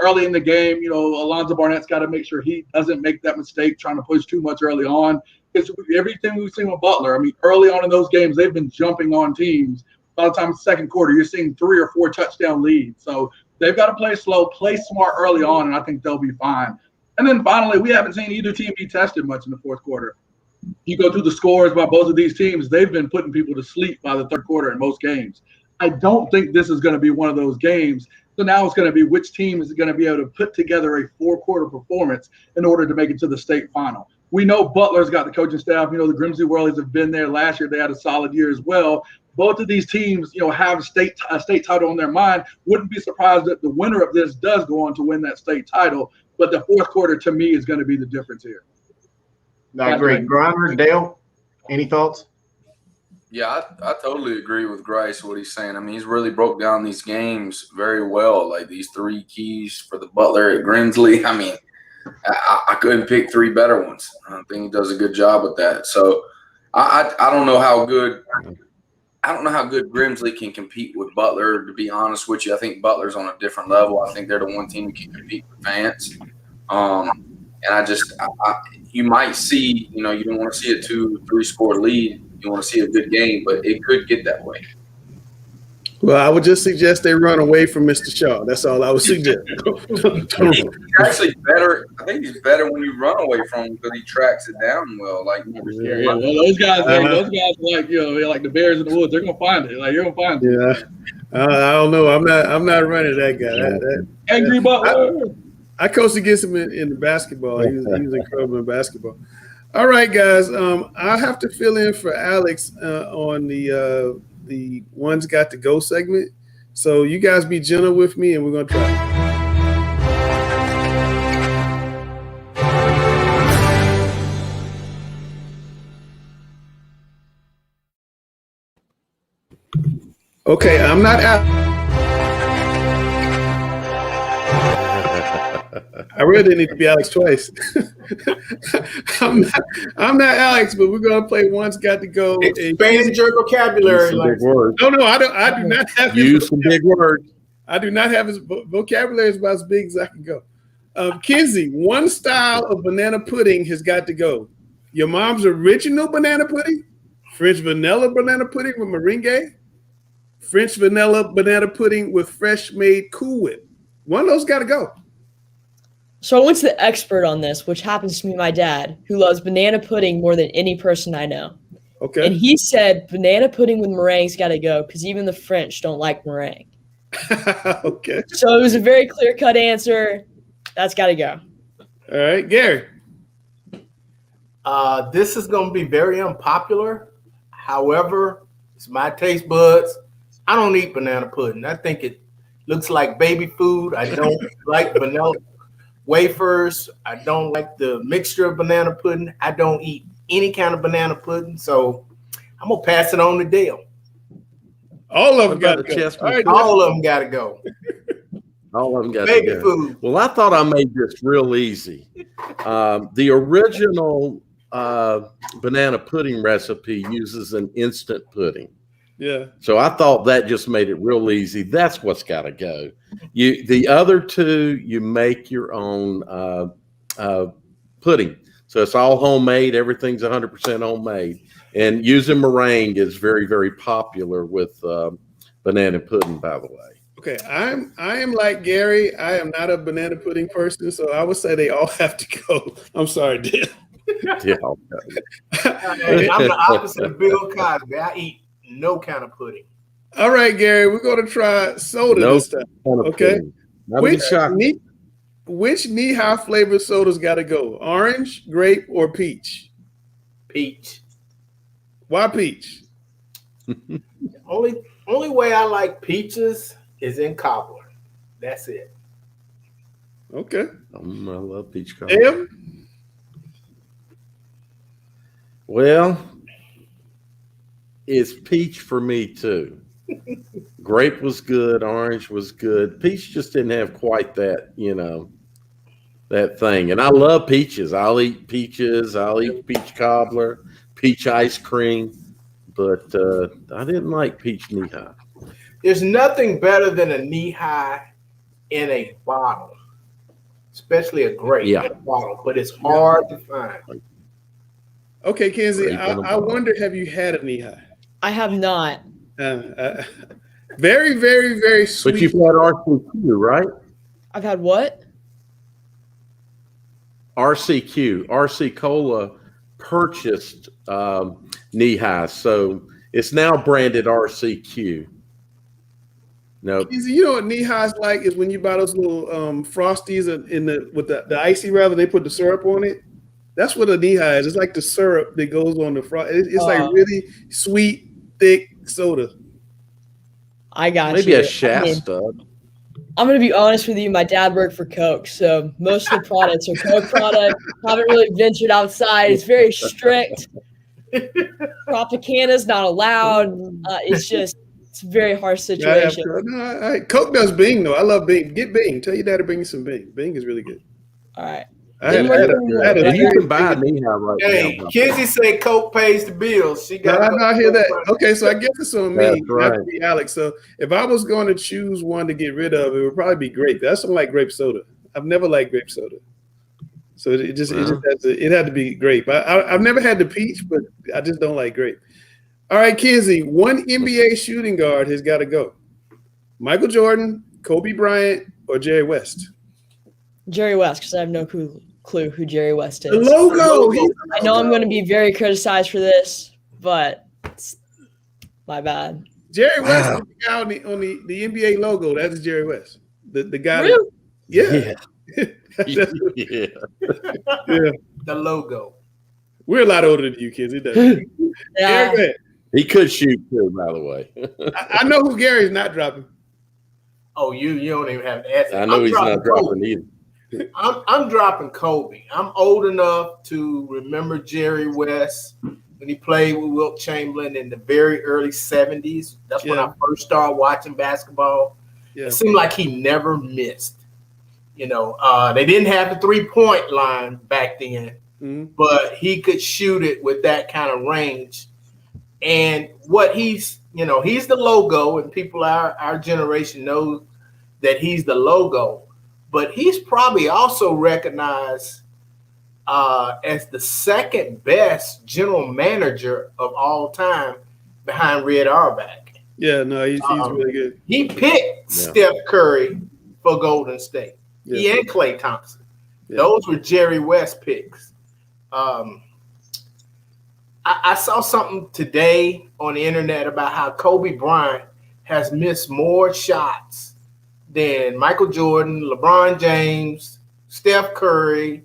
early in the game, Alonzo Barnett's got to make sure he doesn't make that mistake trying to push too much early on. Because everything we've seen with Butler, I mean, early on in those games, they've been jumping on teams. By the time it's second quarter, you're seeing 3 or 4 touchdown leads. So they've got to play slow, play smart early on, and I think they'll be fine. And then finally, we haven't seen either team be tested much in the fourth quarter. You go through the scores by both of these teams, they've been putting people to sleep by the third quarter in most games. I don't think this is going to be one of those games. So now it's going to be which team is going to be able to put together a 4-quarter performance in order to make it to the state final. We know Butler's got the coaching staff. The Grimsley Whirlies have been there last year. They had a solid year as well. Both of these teams, have a state title on their mind. Wouldn't be surprised that the winner of this does go on to win that state title. But the fourth quarter, to me, is going to be the difference here. I agree. Grimer, Dale, any thoughts? Yeah, I totally agree with Grice, what he's saying. I mean, he's really broke down these games very well, like these 3 keys for the Butler at Grimsley. I mean, I couldn't pick 3 better ones. I think he does a good job with that. So I don't know how good Grimsley can compete with Butler, to be honest with you. I think Butler's on a different level. I think they're the one team who can compete with Vance. And you might see, you don't want to see a 2-3 score lead. You want to see a good game, but it could get that way. Well, I would just suggest they run away from Mr. Shaw. That's all I would suggest. He's actually better. I think he's better when you run away from him because he tracks it down well. Like, well, those guys, like like the bears in the woods. They're gonna find it. Like you're gonna find it. Yeah, I don't know. I'm not running that guy. Angry Butler. I coached against him in basketball. He was incredible in basketball. All right, guys. I have to fill in for Alex on the One's Got to Go segment. So you guys be gentle with me, and we're gonna try. Okay, I'm not out. I really didn't need to be Alex twice. I'm not Alex, but we're gonna play One's Got to Go. Expand your vocabulary. Big words. No, I do not have use some big words. I do not have his vocabulary is about as big as I can go. Kinsey, one style of banana pudding has got to go. Your mom's original banana pudding, French vanilla banana pudding with meringue, French vanilla banana pudding with fresh made Cool Whip. One of those got to go. So I went to the expert on this, which happens to be my dad, who loves banana pudding more than any person I know. Okay. And he said banana pudding with meringue's got to go because even the French don't like meringue. Okay. So it was a very clear-cut answer. That's got to go. All right, Gary. This is going to be very unpopular. However, it's my taste buds. I don't eat banana pudding. I think it looks like baby food. I don't like vanilla wafers. I don't like the mixture of banana pudding. I don't eat any kind of banana pudding. So I'm going to pass it on to Dale. All of them got to go. All of them got to go. All of them got baby to go. Food. Well, I thought I made this real easy. The original banana pudding recipe uses an instant pudding. Yeah. So I thought that just made it real easy. That's what's got to go. The other two, you make your own pudding. So it's all homemade. Everything's 100% homemade. And using meringue is very, very popular with banana pudding, by the way. Okay, I am like Gary. I am not a banana pudding person, so I would say they all have to go. I'm sorry, Dale. Yeah. Hey, I'm the opposite of Bill Cosby. I eat no kind of pudding. All right, Gary, we're going to try soda this time. Okay. Which knee-high flavored soda's got to go? Orange, grape, or peach? Peach. Why peach? Only way I like peaches is in cobbler. That's it. Okay. I love peach cobbler. Em? Well, it's peach for me too. Grape was good. Orange was good. Peach just didn't have quite that, that thing. And I love peaches. I'll eat peaches. I'll eat peach cobbler, peach ice cream. But I didn't like peach knee-high. There's nothing better than a knee-high in a bottle, especially a grape in a bottle. But it's hard to find. Okay, Kenzie, I wonder, have you had a knee-high? I have not. Very, very, very sweet. But you've had RCQ, right? I've had what? RCQ. RC Cola purchased knee-high, so it's now branded RCQ. No, You know what knee-high's like is when you buy those little Frosties with the icy rather, they put the syrup on it. That's what a knee-high is. It's like the syrup that goes on the front. It's like really sweet, thick soda. I got maybe you. a Shasta. I'm going to be honest with you. My dad worked for Coke, so most of the products are Coke products. Haven't really ventured outside. It's very strict. Tropicana's not allowed. It's a very harsh situation. Coke does Bing, though. I love Bing. Get Bing. Tell your dad to bring you some Bing. Bing is really good. All right. You can buy a knee-high right now. Kenzie said Coke pays the bills. She got. I hear that. Okay, so I guess it's on me. That's right. Not to be Alex. So if I was going to choose one to get rid of, it would probably be grape. I don't like grape soda. I've never liked grape soda. So it had to be grape. I've never had the peach, but I just don't like grape. All right, Kenzie, one NBA shooting guard has got to go. Michael Jordan, Kobe Bryant, or Jerry West? Jerry West, because I have no clue who Jerry West is. The logo. I know I'm going to be very criticized for this, but it's my bad. Jerry West is the guy on the NBA logo. That's Jerry West. The guy. Really? Yeah. Yeah. The logo. We're a lot older than you kids. It doesn't. Yeah. He could shoot too, by the way. I know who Gary's not dropping. Oh, you don't even have to ask. I know he's not dropping either. I'm dropping Kobe. I'm old enough to remember Jerry West when he played with Wilt Chamberlain in the very early 70s. That's when I first started watching basketball. It seemed like he never missed. They didn't have the 3-point line back then, but he could shoot it with that kind of range. And what he's the logo, and people our generation know that he's the logo. But he's probably also recognized as the second best general manager of all time behind Red Auerbach. Yeah, no, he's really good. He picked Steph Curry for Golden State. Yeah. He and Klay Thompson. Yeah. Those were Jerry West picks. I saw something today on the internet about how Kobe Bryant has missed more shots than Michael Jordan, LeBron James, Steph Curry.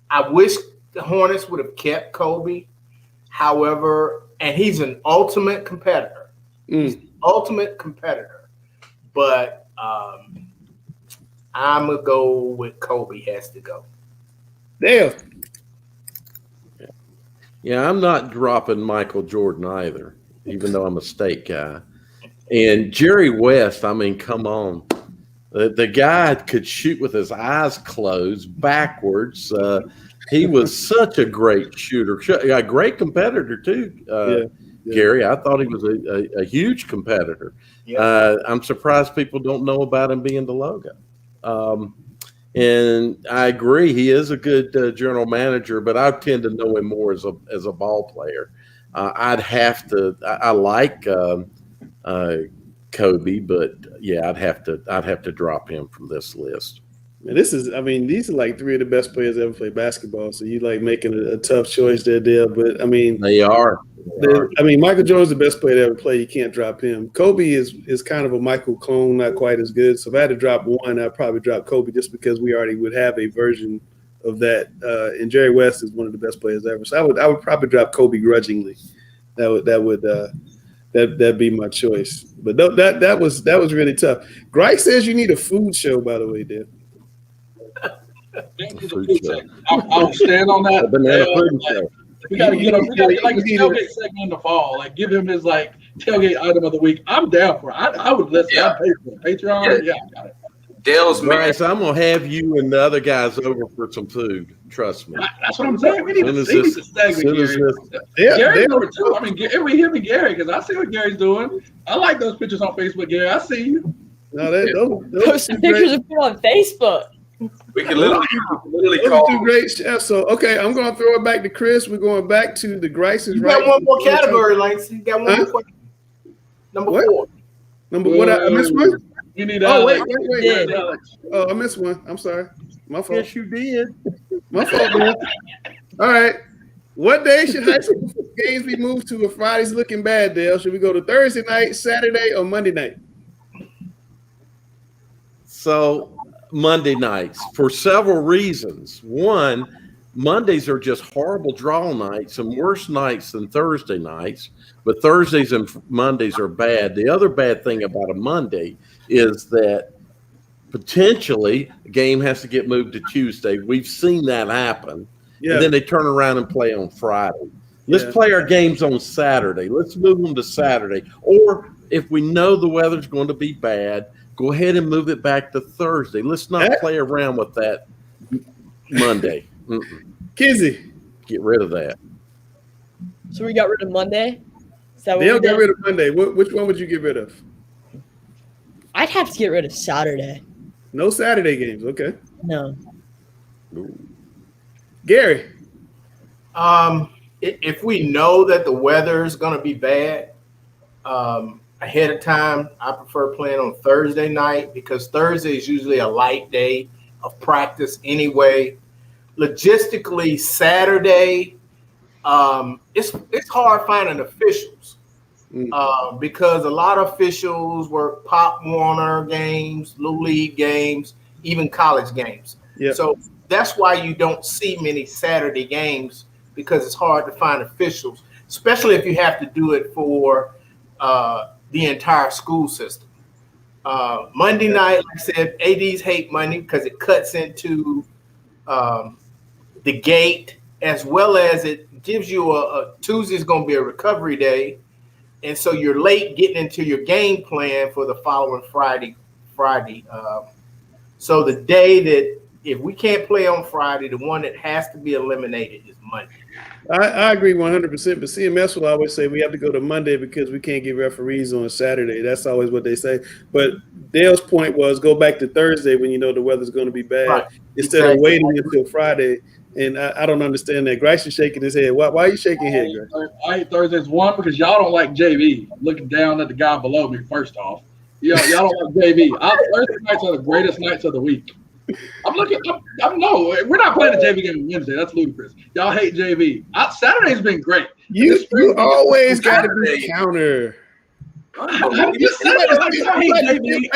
I wish the Hornets would have kept Kobe. However, and he's an ultimate competitor. Ultimate competitor. But I'm going to go with Kobe has to go. Dale. Yeah, I'm not dropping Michael Jordan either, even though I'm a State guy. And Jerry West, I mean, come on. The guy could shoot with his eyes closed backwards. He was such a great shooter, a great competitor too, Gary. I thought he was a huge competitor. I'm surprised people don't know about him being the logo. And I agree, he is a good general manager, but I tend to know him more as a ball player. I'd have to. I like Kobe, but yeah, I'd have to drop him from this list. Man, these are like three of the best players ever played basketball. So you like making a tough choice there, Dale. But I mean, They are. Michael Jordan's the best player to ever play. You can't drop him. Kobe is kind of a Michael clone, not quite as good. So if I had to drop one, I'd probably drop Kobe just because we already would have a version of that. And Jerry West is one of the best players ever. So I would probably drop Kobe grudgingly. That'd be my choice. But that was really tough. Grice says you need a food show, by the way, Dale. I'll stand on that. We got to get like a tailgate segment in the fall. Like give him his like tailgate item of the week. I'm down for it. I would listen. Yeah. I'd pay for it. Patreon. Yeah, I got it. Dale's man. Bryce, I'm gonna have you and the other guys over for some food. Trust me. That's what I'm saying. We need to segment Gary. Gary's number two. I mean, every him and Gary, because I see what Gary's doing. I like those pictures on Facebook, Gary. I see you. No, post some pictures and put on Facebook. We can literally those call. two great chefs. So okay, I'm gonna throw it back to Chris. We're going back to the Grices. You got one more category, Lance. You got one more. Number what? 4. Number what? I missed one. You need. Wait. Oh, I missed one. I'm sorry. My fault. Yes, you did. My fault, man. All right. What day should high school games be moved to if Friday's looking bad, Dale? Should we go to Thursday night, Saturday, or Monday night? So Monday nights for several reasons. One, Mondays are just horrible draw nights and worse nights than Thursday nights, but Thursdays and Mondays are bad. The other bad thing about a Monday is that potentially a game has to get moved to Tuesday. We've seen that happen. Yeah. And then they turn around and play on Friday. Let's play our games on Saturday. Let's move them to Saturday. Or if we know the weather's going to be bad, go ahead and move it back to Thursday. Let's not play around with that Monday. Kizzy. Get rid of that. So we got rid of Monday? Is that what They'll get rid of Monday. Which one would you get rid of? I'd have to get rid of Saturday. No Saturday games. Okay. No. Ooh. Gary. If we know that the weather is going to be bad ahead of time, I prefer playing on Thursday night because Thursday is usually a light day of practice anyway. Logistically, Saturday, it's hard finding officials because a lot of officials work Pop Warner games, Little League games, even college games. Yep. So that's why you don't see many Saturday games because it's hard to find officials, especially if you have to do it for the entire school system. Monday night, like I said, ADs hate Monday because it cuts into the gate, as well as it gives you a Tuesday's going to be a recovery day. And so you're late getting into your game plan for the following Friday. So the day that if we can't play on Friday, the one that has to be eliminated is Monday. I agree 100%, but CMS will always say we have to go to Monday because we can't get referees on Saturday. That's always what they say. But Dale's point was go back to Thursday when you know the weather's going to be bad instead of waiting until Friday. And I don't understand that. Grice is shaking his head. Why are you shaking your head, Grice? I hate Thursdays, one, because y'all don't like JV. Looking down at the guy below me, first off. Y'all don't like JV. Thursday nights are the greatest nights of the week. No, we're not playing the JV game on Wednesday. That's ludicrous. Y'all hate JV. Saturday's been great. You always got to be counter. I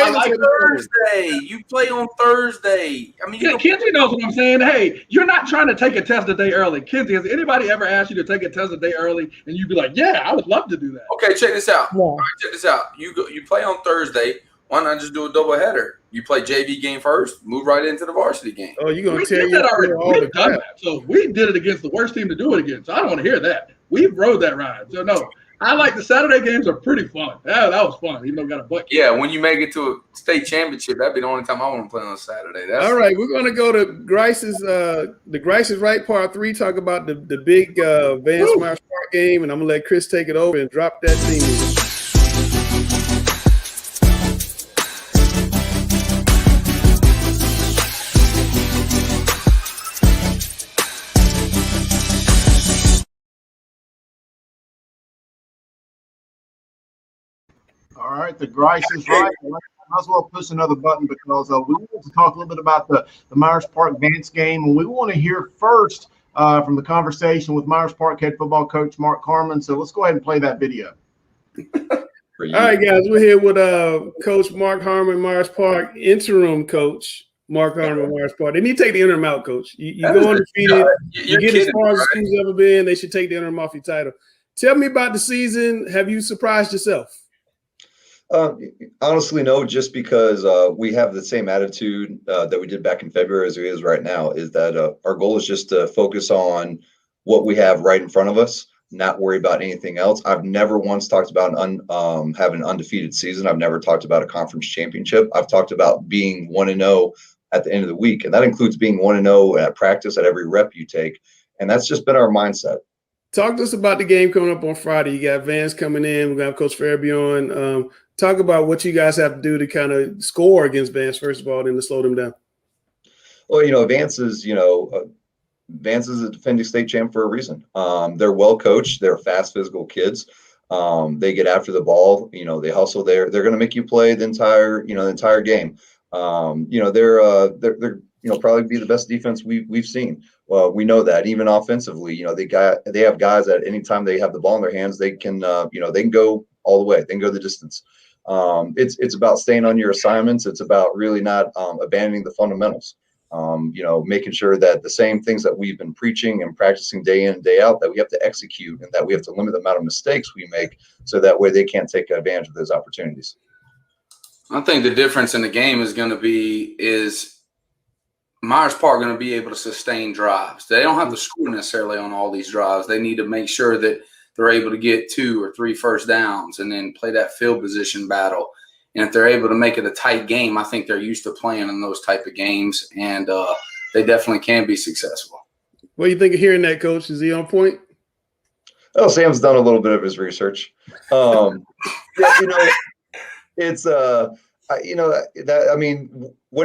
like Thursday. You play on Thursday. I mean, Kenzie knows what I'm saying. Hey, you're not trying to take a test a day early. Kenzie, has anybody ever asked you to take a test a day early and you'd be like, yeah, I would love to do that? Okay, check this out. Yeah. All right, check this out. You play on Thursday. Why not just do a double header? You play JV game first, move right into the varsity game. Oh, you're going to tell you that already. We've done that. So we did it against the worst team to do it against. So I don't want to hear that. We've rode that ride. So no, I like the Saturday games are pretty fun. That was fun, even though we got a bucket. Yeah, when you make it to a state championship, that'd be the only time I want to play on Saturday. All right, we're going to go to Grice's the Grice's Right Part 3, talk about the big Vance Myers Park game, and I'm going to let Chris take it over and drop that theme. All right. right, the Grice is right. Might as well push another button because we want to talk a little bit about the Myers Park Vance game, and we want to hear first from the conversation with Myers Park head football coach Mark Harmon. So let's go ahead and play that video. All right, guys, we're here with Coach Mark Harmon, Myers Park, interim coach Mark Harmon, Myers Park. They need to take the interim out, coach. You go undefeated. You get as far as the school's ever been. They should take the interim off your title. Tell me about the season. Have you surprised yourself? Honestly, no, just because we have the same attitude that we did back in February as it is right now, is that our goal is just to focus on what we have right in front of us, not worry about anything else. I've never once talked about having an undefeated season. I've never talked about a conference championship. I've talked about being 1-0 at the end of the week, and that includes being 1-0 at practice at every rep you take, and that's just been our mindset. Talk to us about the game coming up on Friday. You got Vance coming in. We're going to have Coach Fairby on. Talk about what you guys have to do to kind of score against Vance, first of all, then to slow them down. Well, Vance is a defending state champ for a reason. They're well coached. They're fast, physical kids. They get after the ball. They hustle. They're going to make you play the entire game. They're probably be the best defense we've seen. Well, we know that even offensively, they have guys that anytime they have the ball in their hands, they can go all the way. They can go the distance. It's about staying on your assignments. It's about really not abandoning the fundamentals. Making sure that the same things that we've been preaching and practicing day in and day out, that we have to execute, and that we have to limit the amount of mistakes we make, so that way they can't take advantage of those opportunities. I think the difference in the game is Myers Park going to be able to sustain drives. They don't have to score necessarily on all these drives. They need to make sure that they're able to get 2 or 3 first downs and then play that field position battle. And if they're able to make it a tight game, I think they're used to playing in those type of games, and they definitely can be successful. What do you think of hearing that, Coach? Is he on point? Oh, Sam's done a little bit of his research. What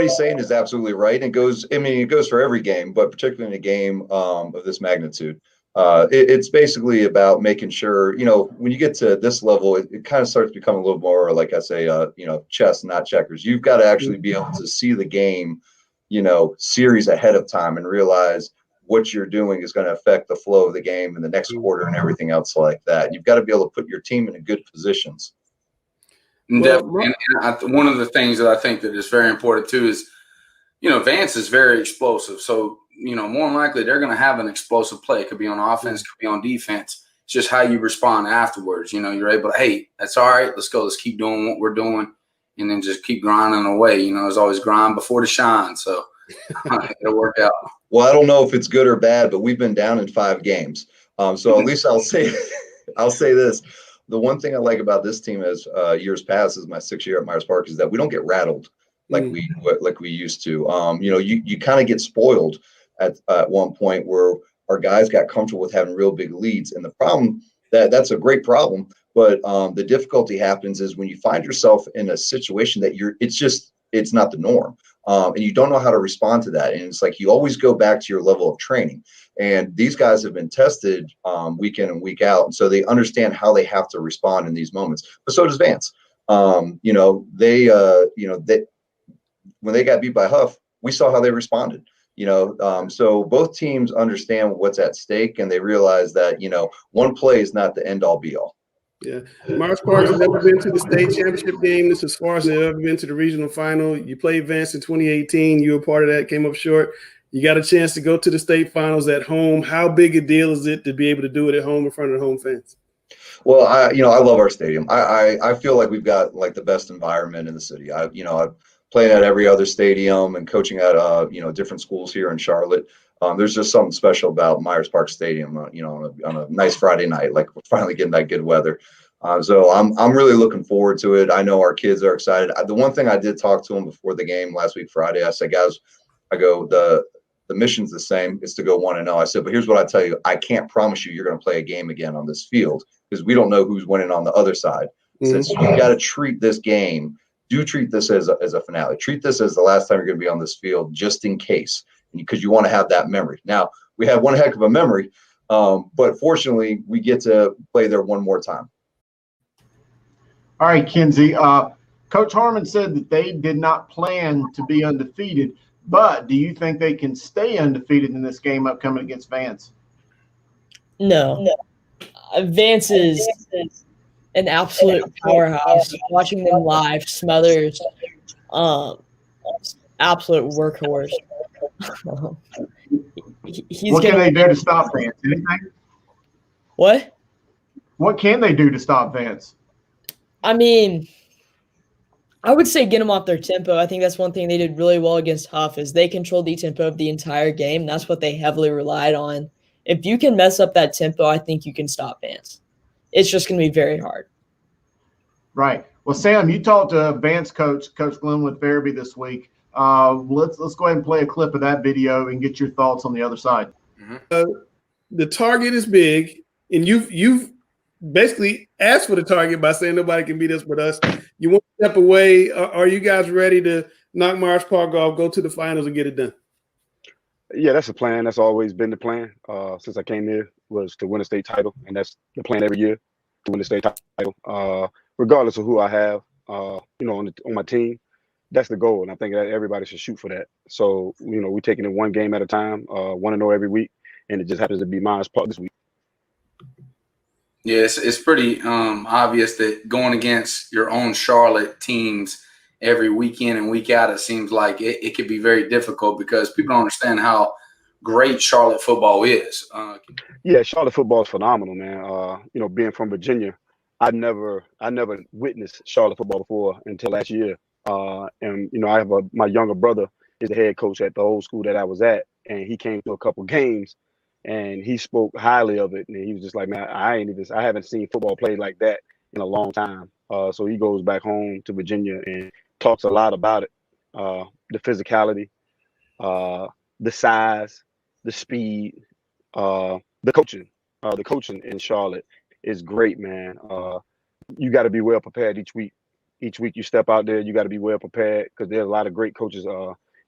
he's saying is absolutely right. It goes for every game, but particularly in a game of this magnitude. It's basically about making sure, when you get to this level, it kind of starts to become a little more, like I say, chess, not checkers. You've got to actually be able to see the game, series ahead of time and realize what you're doing is going to affect the flow of the game in the next quarter and everything else like that. You've got to be able to put your team in good positions. Definitely. And one of the things that I think that is very important too is, Vance is very explosive. So, more than likely they're going to have an explosive play. It could be on offense, could be on defense. It's just how you respond afterwards. You're able to, hey, that's all right. Let's go. Let's keep doing what we're doing, and then just keep grinding away. There's always grind before the shine. So it'll work out. Well, I don't know if it's good or bad, but we've been down in 5 games. So at least I'll say this. The one thing I like about this team as years past, is my 6th year at Myers Park, is that we don't get rattled like we used to. You kind of get spoiled at one point where our guys got comfortable with having real big leads. And the problem, that's a great problem, but the difficulty happens is when you find yourself in a situation that it's not the norm. And you don't know how to respond to that. And it's like you always go back to your level of training. And these guys have been tested week in and week out. And so they understand how they have to respond in these moments. But so does Vance. When they got beat by Huff, we saw how they responded. So both teams understand what's at stake, and they realize that, one play is not the end all be all. Yeah. Myers Park has never been to the state championship game. This is as far as they've ever been to the regional final. You played Vance in 2018. You were part of that, came up short. You got a chance to go to the state finals at home. How big a deal is it to be able to do it at home in front of the home fans? Well, I love our stadium. I feel like we've got like the best environment in the city. I've played at every other stadium and coaching at different schools here in Charlotte. There's just something special about Myers Park Stadium, on a nice Friday night, like we're finally getting that good weather. So I'm really looking forward to it. I know our kids are excited. The one thing I did talk to them before the game last week, Friday, I said, guys, the mission's the same. It's to go 1-0. I said, but here's what I tell you. I can't promise you you're going to play a game again on this field because we don't know who's winning on the other side. Since you got to treat this game, treat this as a finale. Treat this as the last time you're going to be on this field, just in case, because you want to have that memory. Now, we have one heck of a memory, but fortunately, we get to play there one more time. All right, Kenzie. Coach Harmon said that they did not plan to be undefeated, but do you think they can stay undefeated in this game upcoming against Vance? No. Vance is an absolute powerhouse. Watching them live, Smothers, absolute workhorse. What can they do to stop Vance? Anything? What? What can they do to stop Vance? I mean, I would say get them off their tempo. I think that's one thing they did really well against Huff is they controlled the tempo of the entire game. That's what they heavily relied on. If you can mess up that tempo, I think you can stop Vance. It's just going to be very hard. Right. Well, Sam, you talked to Vance Coach Glenwood Farabee this week. Let's go ahead and play a clip of that video and get your thoughts on the other side. The target is big, and you've basically asked for the target by saying nobody can beat us but us. You want to step away. Are you guys ready to knock Myers Park off, go to the finals, and get it done? Yeah, that's the plan. That's always been the plan since I came here, was to win a state title, and that's the plan every year, to win the state title, regardless of who I have, on my team. That's the goal, and I think that everybody should shoot for that. So, we're taking it one game at a time, 1-0 every week, and it just happens to be Myers Park this week. Yeah, it's pretty obvious that going against your own Charlotte teams every weekend and week out, it seems like it could be very difficult because people don't understand how great Charlotte football is. Yeah, Charlotte football is phenomenal, man. Being from Virginia, I never witnessed Charlotte football before until last year. And I have my younger brother is the head coach at the old school that I was at, and he came to a couple games, and he spoke highly of it. And he was just like, man, I haven't seen football played like that in a long time. So he goes back home to Virginia and talks a lot about it, the physicality, the size, the speed, the coaching. The coaching in Charlotte is great, man. You got to be well prepared each week. Each week you step out there, you got to be well prepared because there's a lot of great coaches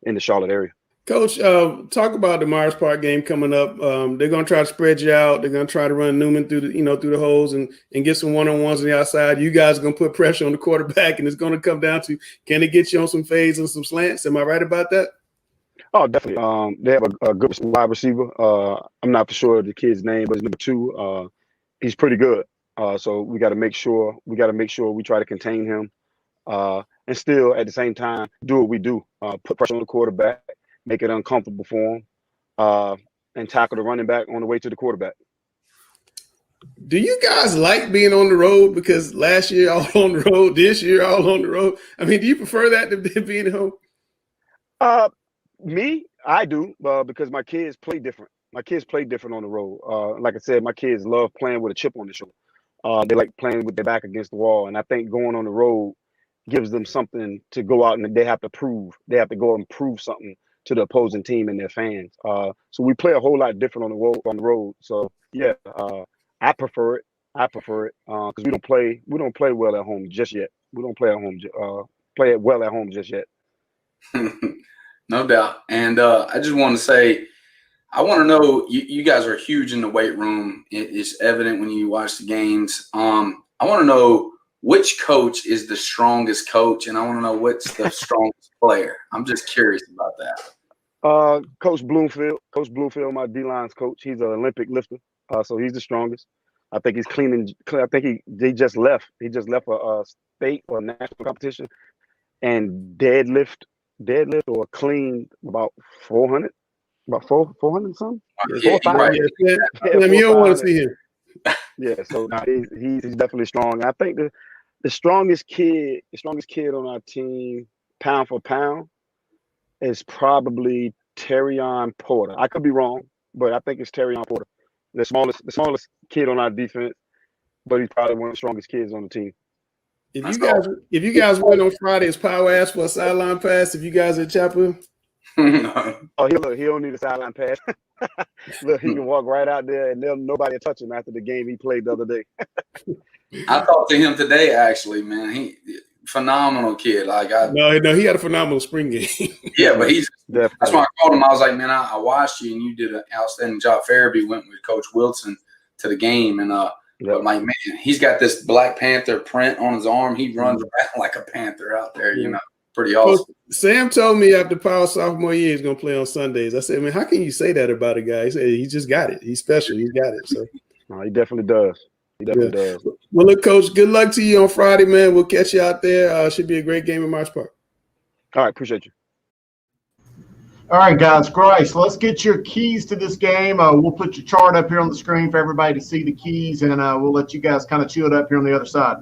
in the Charlotte area. Coach, talk about the Myers Park game coming up. They're going to try to spread you out. They're going to try to run Newman through the holes and get some one-on-ones on the outside. You guys are going to put pressure on the quarterback, and it's going to come down to, can they get you on some fades and some slants? Am I right about that? Oh, definitely. They have a good wide receiver. I'm not for sure the kid's name, but he's number 2. He's pretty good. So we got to make sure we try to contain him, and still at the same time do what we do. Put pressure on the quarterback, make it uncomfortable for him, and tackle the running back on the way to the quarterback. Do you guys like being on the road? Because last year all on the road, this year all on the road. I mean, do you prefer that to being at home? Me, I do, because my kids play different. My kids play different on the road. Like I said, my kids love playing with a chip on their shoulder. They like playing with their back against the wall, and I think going on the road gives them something to go out and they have to prove. They have to go and prove something to the opposing team and their fans. So we play a whole lot different on the road. So yeah, I prefer it. Because we don't play well at home just yet. We don't play it well at home just yet. No doubt. And I just want to say, I want to know, you guys are huge in the weight room. It's evident when you watch the games. I want to know which coach is the strongest coach, and I want to know what's the strongest player. I'm just curious about that. Coach Bloomfield, my D-line's coach. He's an Olympic lifter, so he's the strongest. I think he's cleaning. I think he just left. He just left a state or national competition and deadlift or cleaned about 400. About 400 something. Yeah, right. You don't want to see him. Yeah, so he's definitely strong. I think the strongest kid on our team, pound for pound, is probably Terrion Porter. I could be wrong, but I think it's Terrion Porter, the smallest kid on our defense, but he's probably one of the strongest kids on the team. If you guys win on Friday, is Power ask for a sideline pass if you guys at Chapel? Oh, he don't need a sideline pass. Look, he can walk right out there and nobody will touch him after the game he played the other day. I talked to him today, actually, man. He phenomenal kid. No, he had a phenomenal spring game. Yeah, but that's why I called him. I was like, man, I watched you and you did an outstanding job. Farabee went with Coach Wilson to the game, and But my man, he's got this Black Panther print on his arm. He runs around like a panther out there, you know. Pretty awesome. Coach, Sam told me after Powell's sophomore year he's going to play on Sundays. I said, man, how can you say that about a guy? He said, he just got it. He's special. He's got it. So No, he definitely does. He definitely does. Well, look, Coach, good luck to you on Friday, man. We'll catch you out there. Should be a great game in March Park. All right, appreciate you. All right, guys, Grace, let's get your keys to this game. We'll put your chart up here on the screen for everybody to see the keys, and we'll let you guys kind of chew it up here on the other side.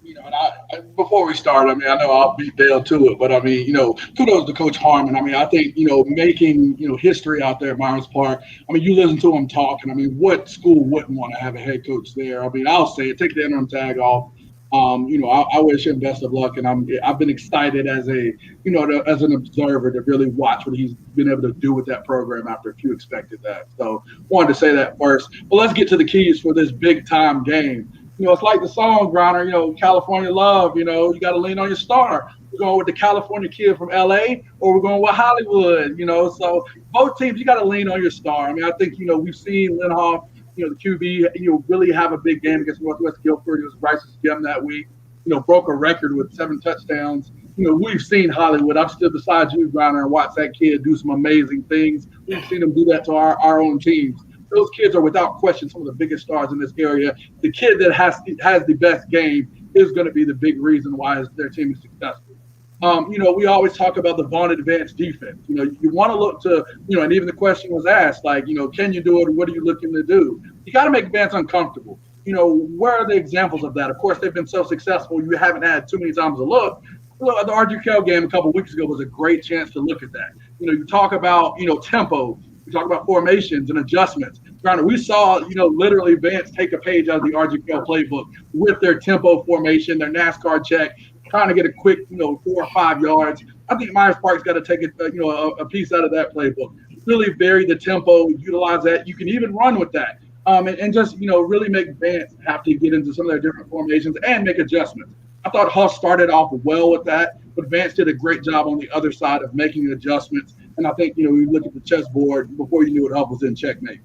You know, and before we start, I mean, I know I'll beat Dale to it, but I mean, you know, kudos to Coach Harmon. I mean, I think, you know, making, you know, history out there at Myers Park. I mean, you listen to him talking. I mean, what school wouldn't want to have a head coach there? I mean, I'll say it, take the interim tag off. You know, I wish him best of luck, and I've been excited as a, you know, as an observer to really watch what he's been able to do with that program after a few expected that. So wanted to say that first. But let's get to the keys for this big time game. You know, it's like the song, Griner, you know, California Love, you know, you got to lean on your star. We're going with the California kid from LA, or we're going with Hollywood, you know. So both teams, you got to lean on your star. I mean, I think, you know, we've seen Linhoff, you know, the QB, you know, really have a big game against Northwest Guilford. It was Bryce's gem that week. You know, broke a record with 7 touchdowns. You know, we've seen Hollywood. I've stood beside you, Griner, and watched that kid do some amazing things. We've seen him do that to our own teams. Those kids are without question some of the biggest stars in this area. The kid that has the best game is going to be the big reason why their team is successful. You know, we always talk about the vaunted Vance defense. You know, you want to look to, you know, and even the question was asked, like, you know, can you do it, or what are you looking to do? You got to make Vance uncomfortable. You know, where are the examples of that? Of course, they've been so successful, you haven't had too many times to look. Look, the RGK game a couple of weeks ago was a great chance to look at that. You know, you talk about, you know, tempo. We talk about formations and adjustments. We saw, you know, literally Vance take a page out of the RGK playbook with their tempo formation, their NASCAR check, trying to get a quick, you know, 4 or 5 yards. I think Myers Park's got to take a piece out of that playbook. Really vary the tempo, utilize that. You can even run with that, and just, you know, really make Vance have to get into some of their different formations and make adjustments. I thought Huff started off well with that, but Vance did a great job on the other side of making adjustments. And I think, you know, we look at the chessboard before you knew it, Huff was in checkmate.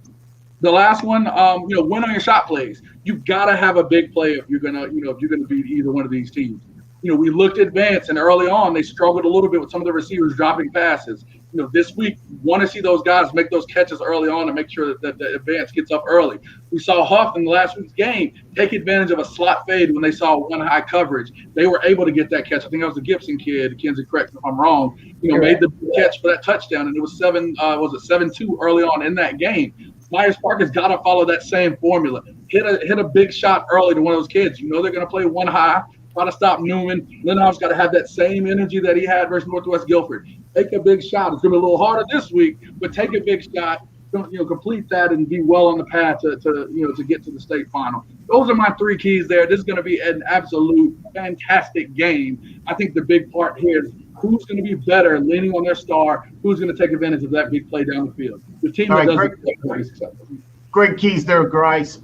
The last one, you know, win on your shot plays. You've got to have a big play if you're gonna beat either one of these teams. You know, we looked at Vance, and early on they struggled a little bit with some of the receivers dropping passes. You know, this week want to see those guys make those catches early on and make sure that Vance gets up early. We saw Huff in the last week's game take advantage of a slot fade when they saw one high coverage. They were able to get that catch. I think that was the Gibson kid. Kenzie, correct me if I'm wrong. You know, made the catch for that touchdown, and it was 7-2 early on in that game. Myers Park has got to follow that same formula. Hit a big shot early to one of those kids. You know they're going to play one high. Try to stop Newman. Linhoff's got to have that same energy that he had versus Northwest Guilford. Take a big shot. It's going to be a little harder this week, but take a big shot. You know, complete that and be well on the path to get to the state final. Those are my 3 keys there. This is going to be an absolute fantastic game. I think the big part here is who's going to be better, leaning on their star, who's going to take advantage of that big play down the field. The team that doesn't. Great keys there, Grice.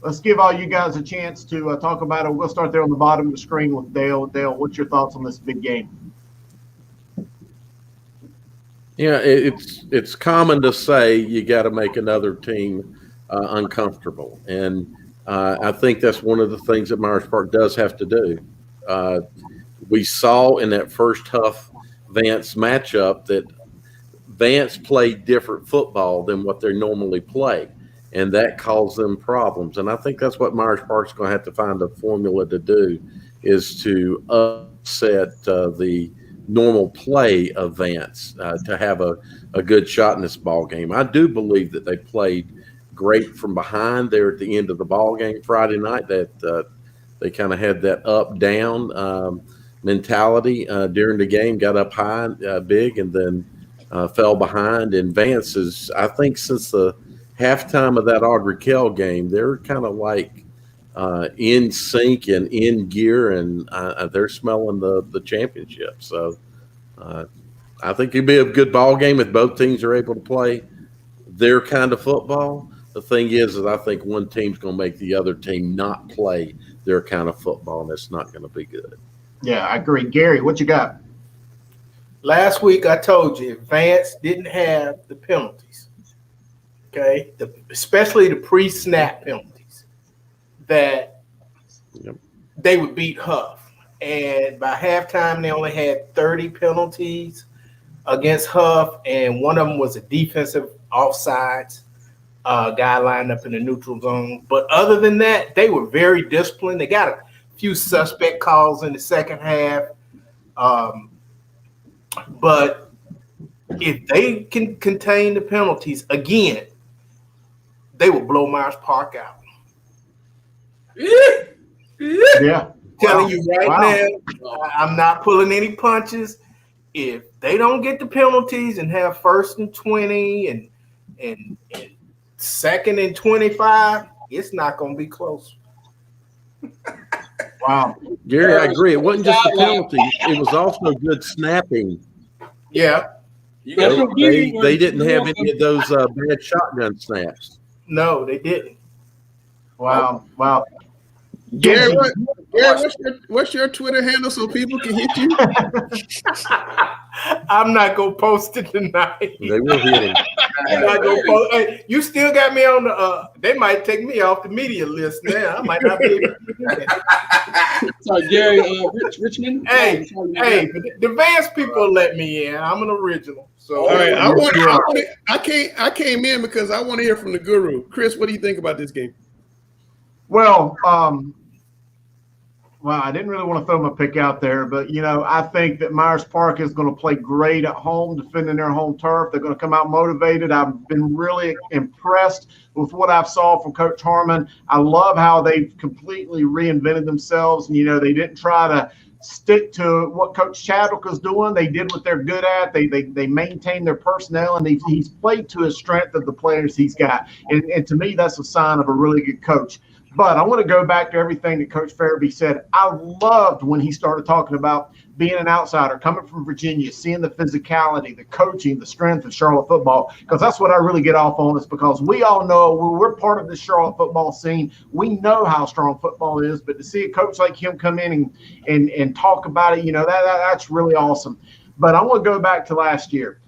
Let's give all you guys a chance to talk about it. We'll start there on the bottom of the screen with Dale. Dale, what's your thoughts on this big game? Yeah, it's common to say you got to make another team uncomfortable, and I think that's one of the things that Myers Park does have to do. We saw in that first Huff-Vance matchup that Vance played different football than what they normally play, and that caused them problems. And I think that's what Myers Park's going to have to find a formula to do, is to upset the normal play of Vance to have a good shot in this ball game. I do believe that they played great from behind there at the end of the ball game Friday night, that they kind of had that up-down mentality during the game, got up high, big, and then fell behind. And Vance is, I think, since the halftime of that Audrey Kell game, they're kind of like in sync and in gear, and they're smelling the championship. So I think it'll be a good ball game if both teams are able to play their kind of football. The thing is I think one team's going to make the other team not play their kind of football, and it's not going to be good. Yeah, I agree. Gary, what you got? Last week I told you Vance didn't have the penalties, okay, especially the pre-snap penalties. that they would beat Huff. And by halftime, they only had 30 penalties against Huff, and one of them was a defensive offsides guy lined up in the neutral zone. But other than that, they were very disciplined. They got a few suspect calls in the second half. But if they can contain the penalties, again, they will blow Myers Park out. Yeah. Telling you right now, I'm not pulling any punches. If they don't get the penalties and have 1st and 20 and 2nd and 25, it's not going to be close. Wow. Gary, I agree. It wasn't just the penalty. It was also good snapping. Yeah. They didn't have any of those bad shotgun snaps. No, they didn't. Wow. Wow. Gary, what's your Twitter handle so people can hit you? I'm not going to post it tonight. They will hit him. I'm not gonna post. Hey, you still got me on the they might take me off the media list now. I might not be able to do that. Sorry, Gary, Richmond. Hey, the Vance people let me in. I'm an original. So all right, I came in because I want to hear from the guru. Chris, what do you think about this game? Well, I didn't really want to throw my pick out there, but, I think that Myers Park is going to play great at home, defending their home turf. They're going to come out motivated. I've been really impressed with what I've saw from Coach Harmon. I love how they've completely reinvented themselves. And, they didn't try to stick to what Coach Chadwick was doing. They did what they're good at. They maintained their personnel, and he's played to his strength of the players he's got. And to me, that's a sign of a really good coach. But I want to go back to everything that Coach Farabee said. I loved when he started talking about being an outsider, coming from Virginia, seeing the physicality, the coaching, the strength of Charlotte football, because that's what I really get off on, is because we all know we're part of the Charlotte football scene. We know how strong football is, but to see a coach like him come in and talk about it, that's really awesome. But I want to go back to last year.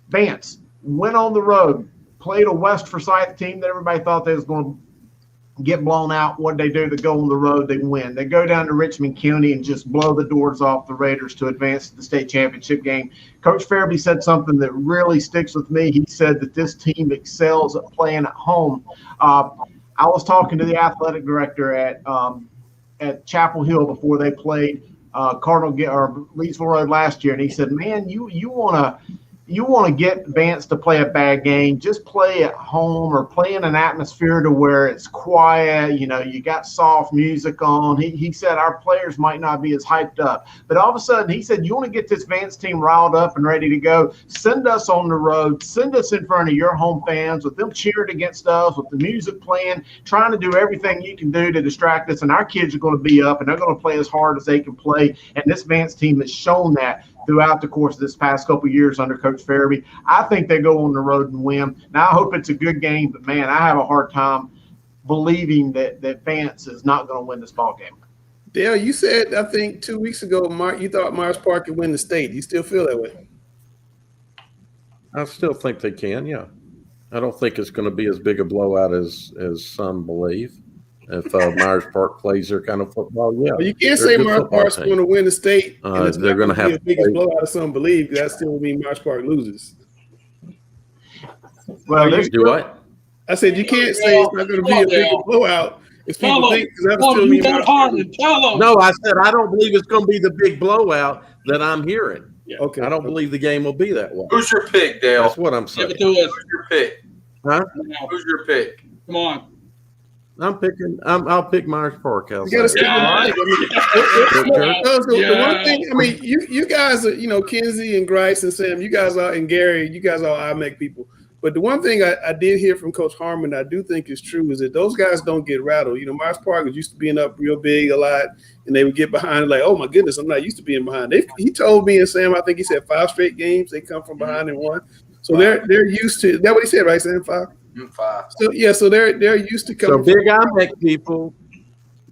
Vance went on the road, played a West Forsyth team that everybody thought they was going to get blown out. What they do? They go on the road, they win. They go down to Richmond County and just blow the doors off the Raiders to advance to the state championship game. Coach Farabee said something that really sticks with me. He said that this team excels at playing at home. I was talking to the athletic director at Chapel Hill before they played Leesville Road last year, and he said, "Man, you want to get Vance to play a bad game, just play at home or play in an atmosphere to where it's quiet. You got soft music on." He said our players might not be as hyped up. But all of a sudden, he said, you want to get this Vance team riled up and ready to go, send us on the road, send us in front of your home fans with them cheering against us, with the music playing, trying to do everything you can do to distract us. And our kids are going to be up and they're going to play as hard as they can play. And this Vance team has shown that throughout the course of this past couple of years under Coach Farabee. I think they go on the road and win. Now, I hope it's a good game, but, man, I have a hard time believing that Vance is not going to win this ball game. Dale, you said, I think 2 weeks ago, you thought Myers Park could win the state. You still feel that way? I still think they can, yeah. I don't think it's going to be as big a blowout as some believe. If Myers Park plays their kind of football, yeah. Well, you can't say Myers Park's going to win the state. They're going to have the biggest blowout as some believe. That still would mean Myers Park loses. Well, do what? I said you can't say it's not going to be a big blowout. If people think that still mean Myers Park. No, I said I don't believe it's going to be the big blowout that I'm hearing. Yeah. Okay. I don't believe the game will be that way. Who's your pick, Dale? That's what I'm saying. Who's your pick? Huh? Who's your pick? Come on. I'll pick Myers Park. You got to stick the one thing. I mean, you guys are, Kinsey and Grice and Sam. You guys are, and Gary. You guys are IMEC people. But the one thing I did hear from Coach Harmon, I do think is true, is that those guys don't get rattled. Myers Park was used to being up real big a lot, and they would get behind like, oh my goodness, I'm not used to being behind. He told me and Sam, I think he said 5 straight games they come from behind and won. So they're used to. That's what he said, right, Sam? 5. 5. So they're used to coming. So big IMEC people,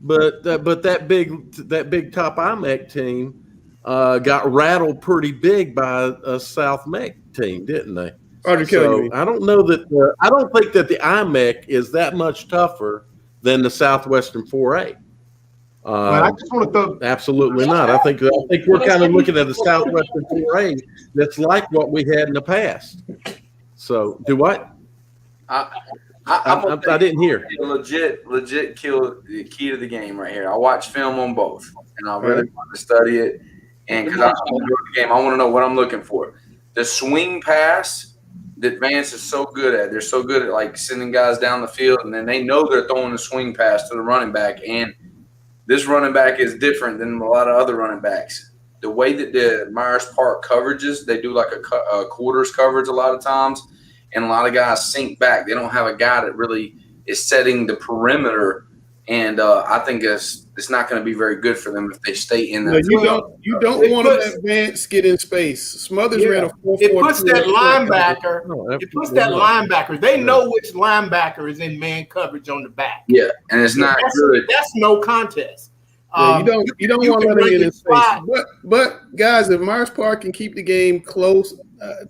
but that big top IMEC team got rattled pretty big by a South MEC team, didn't they? Roger Kelly. I don't know that I don't think that the IMEC is that much tougher than the Southwestern 4A. I just want to throw. Absolutely not. I think we're kind of looking at the Southwestern 4A that's like what we had in the past. So, do what? I didn't hear. Legit kill the key to the game right here. I watch film on both, and I really want to study it. And because I want to go to the game, I want to know what I'm looking for. The swing pass that Vance is so good at. They're so good at like sending guys down the field, and then they know they're throwing the swing pass to the running back. And this running back is different than a lot of other running backs. The way that the Myers Park coverages, they do like a quarters coverage a lot of times. And a lot of guys sink back. They don't have a guy that really is setting the perimeter, and I think it's not going to be very good for them if they stay in that. No, you don't want to let Vance get in space. Smothers ran a 4-4-2. It puts that linebacker. It puts that linebacker. They know which linebacker is in man coverage on the back. Yeah, and it's not good. That's no contest. Yeah, you don't want to let him get in space. But guys, if Myers Park can keep the game close,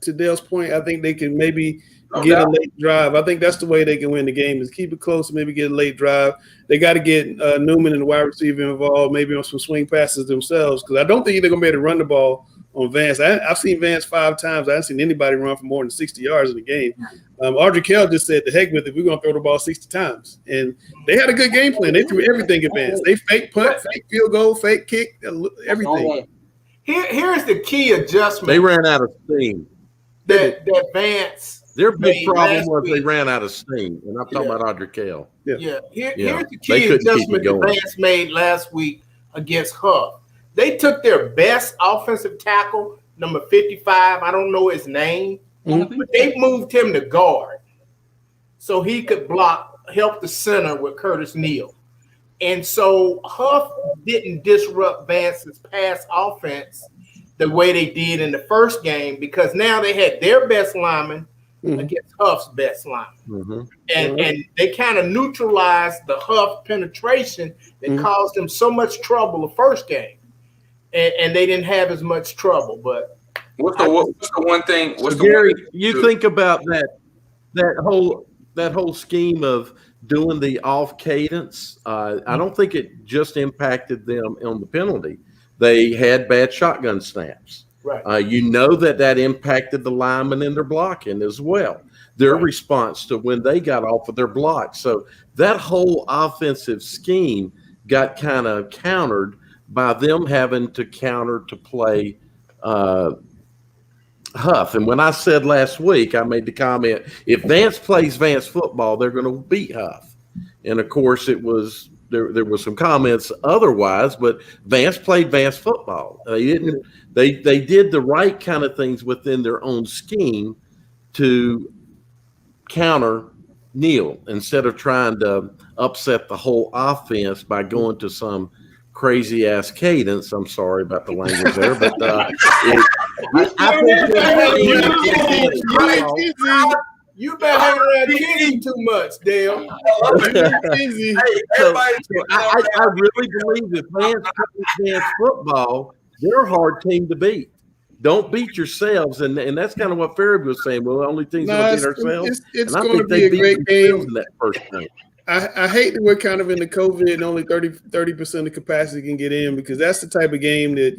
to Dale's point, I think they can maybe get a late drive. I think that's the way they can win the game, is keep it close and maybe get a late drive. They got to get Newman and the wide receiver involved, maybe on some swing passes themselves, because I don't think they're going to be able to run the ball on Vance. I've seen Vance 5 times. I haven't seen anybody run for more than 60 yards in the game. Audrey Kell just said, the heck with it, we're going to throw the ball 60 times. And they had a good game plan. They threw everything at Vance. They fake punt, fake field goal, fake kick, everything. Here's the key adjustment. They ran out of steam. That Vance. Their big problem was they ran out of steam, and I'm talking about Audrey Kell. Here's the key adjustment that Vance made last week against Huff. They took their best offensive tackle, number 55. I don't know his name, but they moved him to guard so he could help the center with Curtis Neel. And so Huff didn't disrupt Vance's pass offense the way they did in the first game, because now they had their best lineman against Huff's best lineman. And they kind of neutralized the Huff penetration that caused them so much trouble the first game. And they didn't have as much trouble. But what's the one thing? Gary, you think about that whole scheme of doing the off cadence. I don't think it just impacted them on the penalty. They had bad shotgun snaps. Right. You know that impacted the linemen in their blocking as well. Their response to when they got off of their block. So that whole offensive scheme got kind of countered by them having to counter to play Huff. And when I said last week, I made the comment, if Vance plays Vance football, they're going to beat Huff. And of course, it was there was some comments otherwise, but Vance played Vance football. They didn't. They did the right kind of things within their own scheme to counter Neel instead of trying to upset the whole offense by going to some crazy ass cadence. I'm sorry about the language there, but you been hanging around Kinsey too much, Dale. I really believe that Vance football, they're a hard team to beat. Don't beat yourselves, and that's kind of what Farrell was saying. Well, the only things we'll beat ourselves. It's going to be a great game in that first game. I hate that we're kind of in the COVID and only 30% of capacity can get in, because that's the type of game that,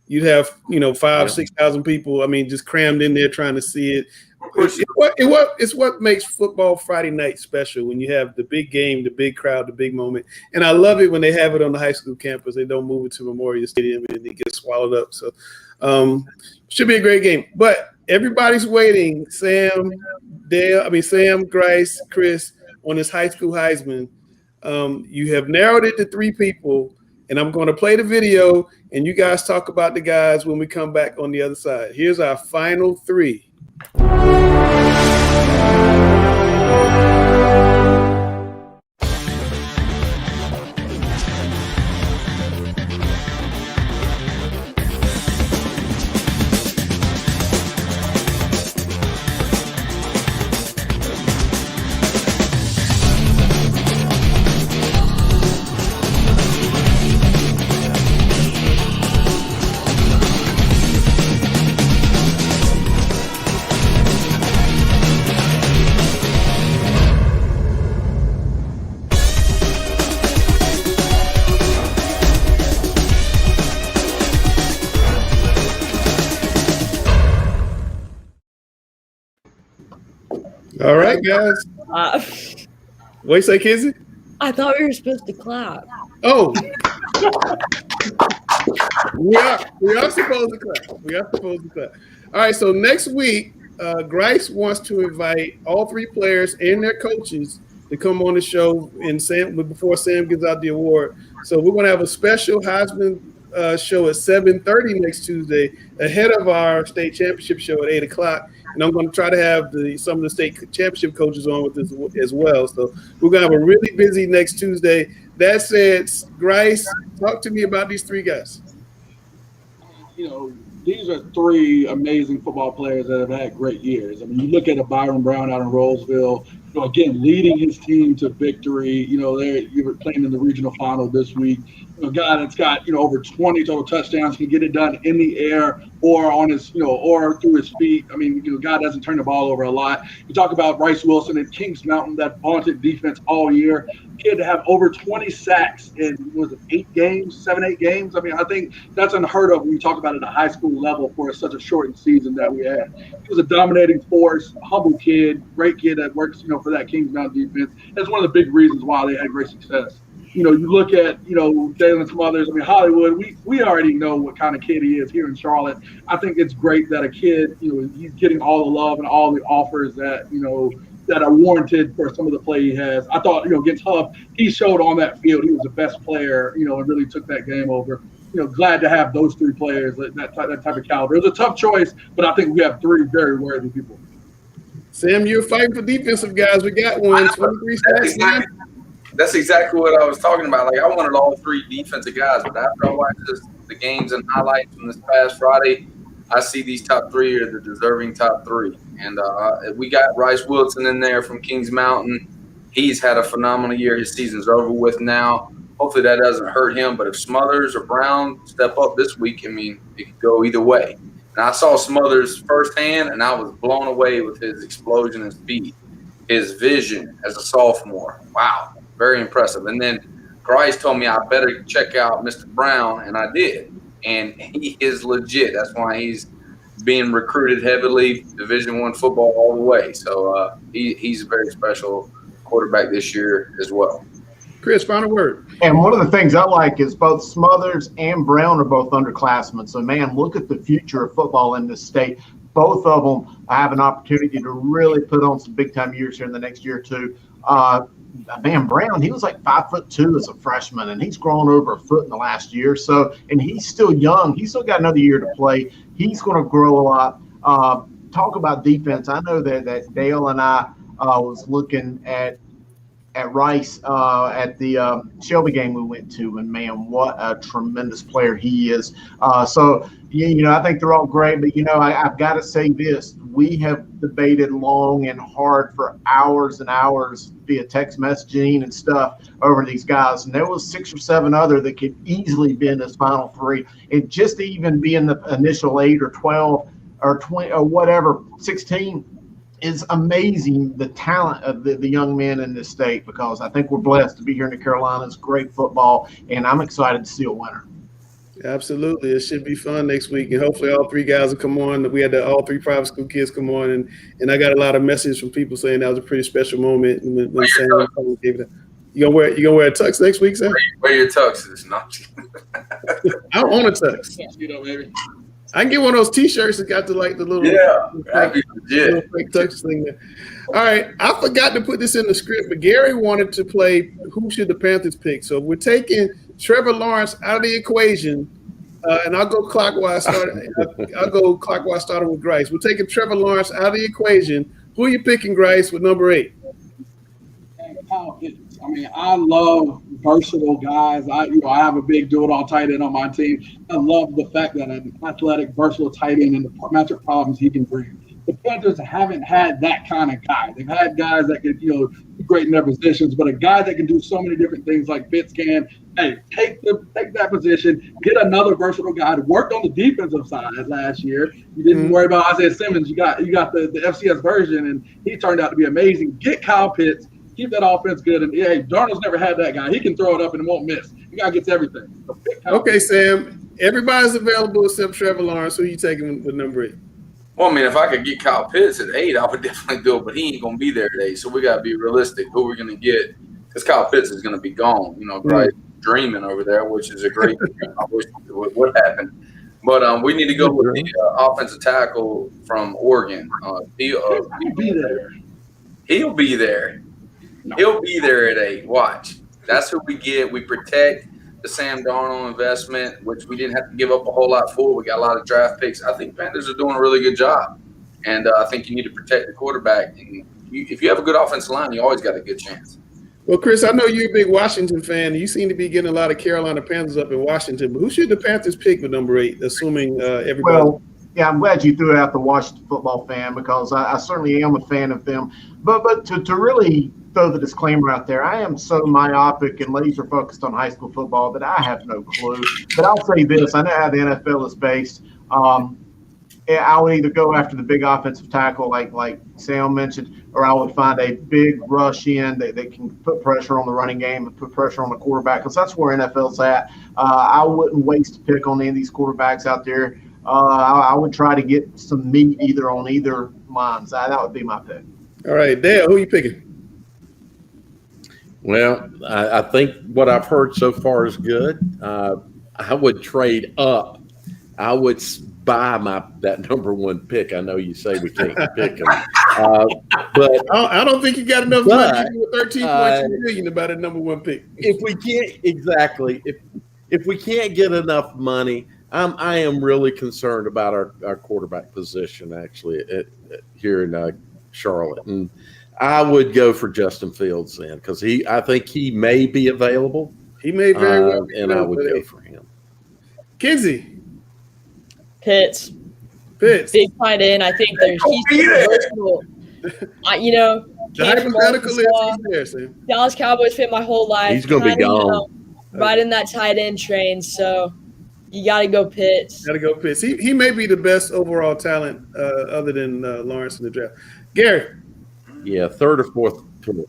you'd have, 5,000-6,000 people. I mean, just crammed in there trying to see it. It's what makes football Friday night special, when you have the big game, the big crowd, the big moment. And I love it when they have it on the high school campus. They don't move it to Memorial Stadium and it gets swallowed up. So should be a great game. But everybody's waiting. Sam, Grice, Chris, on this high school Heisman. You have narrowed it to 3 people, and I'm going to play the video, and you guys talk about the guys when we come back on the other side. Here's our final 3. All right, guys. What you say, Kizzy? I thought we were supposed to clap. Oh. We are supposed to clap. All right, so next week, Grice wants to invite all three players and their coaches to come on the show before Sam gives out the award. So we're going to have a special Heisman show at 7:30 next Tuesday ahead of our state championship show at 8 o'clock. And I'm going to try to have some of the state championship coaches on with us as well. So we're going to have a really busy next Tuesday. That said, Grice, talk to me about these three guys. These are three amazing football players that have had great years. I mean, you look at a Byron Brown out in Roseville, again, leading his team to victory. You were playing in the regional final this week. A guy that's got, over 20 total touchdowns, can get it done in the air or on his, or through his feet. I mean, guy doesn't turn the ball over a lot. You talk about Bryce Wilson and Kings Mountain, that vaunted defense all year. Kid to have over 20 sacks in, 8 games? I mean, I think that's unheard of when you talk about it at a high school level for such a shortened season that we had. He was a dominating force, humble kid, great kid that works, for that Kings Mountain defense. That's one of the big reasons why they had great success. You look at, Jalen Smothers. I mean, Hollywood, we already know what kind of kid he is here in Charlotte. I think it's great that a kid, he's getting all the love and all the offers that, that are warranted for some of the play he has. I thought, against Huff, he showed on that field he was the best player, and really took that game over. Glad to have those three players, that type of caliber. It was a tough choice, but I think we have three very worthy people. Sam, you're fighting for defensive guys. We got one, 23 sacks. That's exactly what I was talking about. Like, I wanted all three defensive guys, but after I watched the games and highlights from this past Friday, I see these top three are the deserving top three. And we got Bryce Wilson in there from Kings Mountain. He's had a phenomenal year. His season's over with now. Hopefully that doesn't hurt him. But if Smothers or Brown step up this week, I mean, it could go either way. And I saw Smothers firsthand, and I was blown away with his explosion and speed, his vision as a sophomore. Wow. Very impressive. And then Grice told me I better check out Mr. Brown, and I did. And he is legit. That's why he's being recruited heavily, Division I football all the way. So he's a very special quarterback this year as well. Chris, final word. And one of the things I like is both Smothers and Brown are both underclassmen. So, man, look at the future of football in this state. Both of them have an opportunity to really put on some big-time years here in the next year or two. Man, Brown, he was like 5'2" as a freshman, and he's grown over a foot in the last year. So, and he's still young. He's still got another year to play. He's going to grow a lot. Talk about defense. I know that Dale and I was looking at Rice at the Shelby game we went to, and man, what a tremendous player he is. So, I think they're all great, but I've got to say this: we have debated long and hard for hours and hours via text messaging and stuff over these guys, and there was 6 or 7 other that could easily be in this final 3, and just to even be in the initial 8 or 12 or 20 or whatever 16 is amazing. The talent of the young men in this state, because I think we're blessed to be here in the Carolinas. Great football, and I'm excited to see a winner. Absolutely. It should be fun next week, and hopefully all three guys will come on. We had all three private school kids come on, and I got a lot of messages from people saying that was a pretty special moment. When Sam gave it. You gonna wear a tux next week, Sam? Wear your tuxes. I don't own a tux. Baby. I can get one of those T-shirts that got the little little fake tux thing there. All right, I forgot to put this in the script, but Gary wanted to play who should the Panthers pick. So we're taking Trevor Lawrence out of the equation, and I'll go clockwise. Starting with Grice. We're taking Trevor Lawrence out of the equation. Who are you picking, Grice, with number 8? I mean, I love versatile guys. I have a big do-it-all tight end on my team. I love the fact that an athletic, versatile tight end and the matchup problems he can bring. The Panthers haven't had that kind of guy. They've had guys that could, be great in their positions, but a guy that can do so many different things like Fitz can. Hey, take that position, get another versatile guy that worked on the defensive side last year. You didn't worry about Isaiah Simmons. You got the FCS version, and he turned out to be amazing. Get Kyle Pitts. Keep that offense good. And, hey, Darnold's never had that guy. He can throw it up and it won't miss. The guy gets everything. Okay, Sam. Everybody's available except Trevor Lawrence. Who are you taking with number 8? Well, I mean, if I could get Kyle Pitts at 8, I would definitely do it, but he ain't going to be there at 8. So we got to be realistic. Who we're going to get, because Kyle Pitts is going to be gone. You know, Bryce dreaming over there, which is a great dream. I wish it would happen. But we need to go with the offensive tackle from Oregon. He'll be there. He'll be there. He'll be there at 8. Watch. That's who we get. We protect the Sam Darnold investment, which we didn't have to give up a whole lot for. We got a lot of draft picks. I think Panthers are doing a really good job. And I think you need to protect the quarterback. And if you have a good offensive line, you always got a good chance. Well, Chris, I know you're a big Washington fan. You seem to be getting a lot of Carolina Panthers up in Washington. But who should the Panthers pick with number 8, assuming everybody? Well, yeah, I'm glad you threw out the Washington football fan because I certainly am a fan of them. But to really throw the disclaimer out there, I am so myopic and laser focused on high school football that I have no clue. But I'll say this: I know how the NFL is based. I would either go after the big offensive tackle, like Sam mentioned, or I would find a big rush in that can put pressure on the running game and put pressure on the quarterback, because that's where NFL's at. I wouldn't waste a pick on any of these quarterbacks out there. I would try to get some meat either on either lines. That would be my pick. All right, Dale, who are you picking? Well, I think what I've heard so far is good. I would trade up. I would buy that number 1 pick. I know you say we can't pick him, but I don't think you got enough money to do $13.2 million about a number 1 pick. If we can't if we can't get enough money, I am really concerned about our quarterback position actually here in Charlotte, and I would go for Justin Fields then, because I think he may be available. He may very well, and I would go for him. Kinsey. Pitts. Big tight end. I think he's versatile. The hypothetical is there, Sam. Dallas Cowboys fit my whole life. He's going to be gone. Right in that tight end train. So you got to go Pitts. Got to go Pitts. He may be the best overall talent other than Lawrence in the draft. Gary. Yeah, 3rd or 4th pick.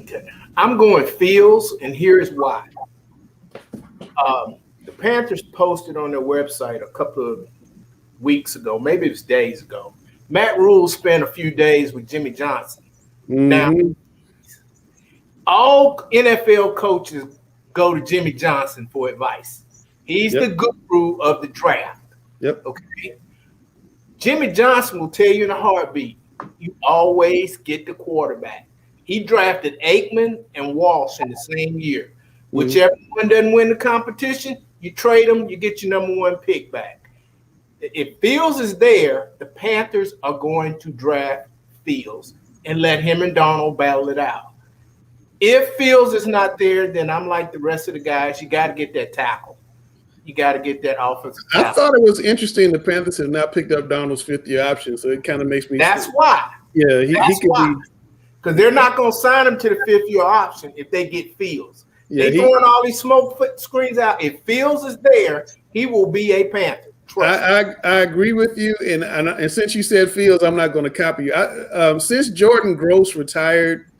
Okay. I'm going Fields, and here's why. The Panthers posted on their website a couple of weeks ago, maybe it was days ago. Matt Rule spent a few days with Jimmy Johnson. Mm-hmm. Now, all NFL coaches go to Jimmy Johnson for advice. He's the guru of the draft. Yep. Okay. Jimmy Johnson will tell you in a heartbeat, you always get the quarterback. He drafted Aikman and Walsh in the same year. Whichever one doesn't win the competition, you trade them, you get your number 1 pick back. If Fields is there, the Panthers are going to draft Fields and let him and Donald battle it out. If Fields is not there, then I'm like the rest of the guys. You got to get that tackle. You got to get that offensive tackle. I thought it was interesting the Panthers have not picked up Donald's 5th-year option, so it kind of makes me. That's why. Yeah, he could be. Because they're not going to sign him to the 5th-year option if they get Fields. Yeah, they're throwing all these smoke screens out. If Fields is there, he will be a Panther. I agree with you, and since you said Fields, I'm not going to copy you. Since Jordan Gross retired,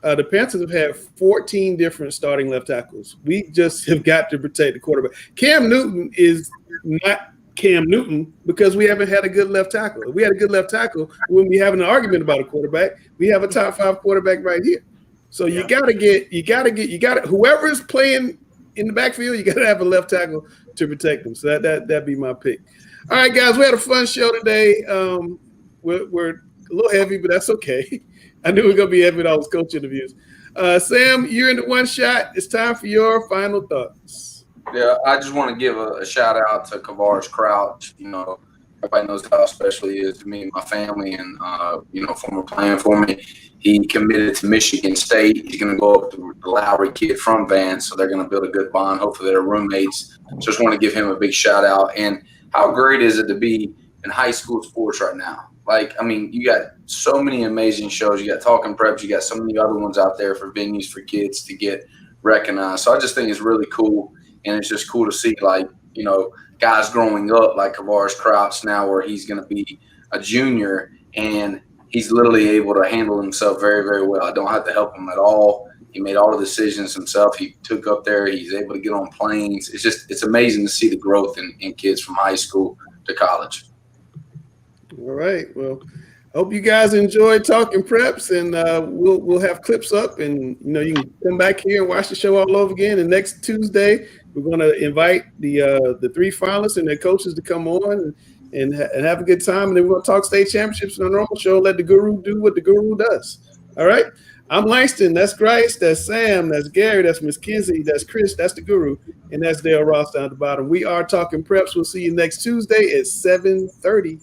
the Panthers have had 14 different starting left tackles. We just have got to protect the quarterback. Cam Newton is not Cam Newton because we haven't had a good left tackle. If we had a good left tackle, we wouldn't be having an argument about a quarterback. We have a top 5 quarterback right here. So you got to whoever is playing in the backfield, you got to have a left tackle to protect them. So that'd be my pick. All right, guys, we had a fun show today. We're a little heavy, but that's okay. I knew we were going to be heavy with all those coach interviews. Sam, you're in the one shot. It's time for your final thoughts. Yeah, I just want to give a shout out to Kavars Crouch. You know, everybody knows how special he is to me and my family, and former playing for me. He committed to Michigan State. He's going to go up to the Lowry kid from Vance, so they're going to build a good bond. Hopefully, they're roommates. Just want to give him a big shout out. And how great is it to be in high school sports right now? Like, I mean, you got so many amazing shows. You got Talking Preps. You got so many other ones out there for venues for kids to get recognized. So I just think it's really cool, and it's just cool to see, like, guys growing up like Kavars Crouch now, where he's going to be a junior, and he's literally able to handle himself very, very well. I don't have to help him at all. He made all the decisions himself. He took up there. He's able to get on planes. It's amazing to see the growth in kids from high school to college. All right. Well, I hope you guys enjoyed talking preps, and we'll have clips up, and you can come back here and watch the show all over again. And next Tuesday, we're going to invite the 3 finalists and their coaches to come on and have a good time. And then we're going to talk state championships in a normal show. Let the guru do what the guru does. All right. I'm Langston. That's Grace. That's Sam. That's Gary. That's Miss Kinsey. That's Chris. That's the guru. And that's Dale Ross down at the bottom. We are talking preps. We'll see you next Tuesday at 7:30.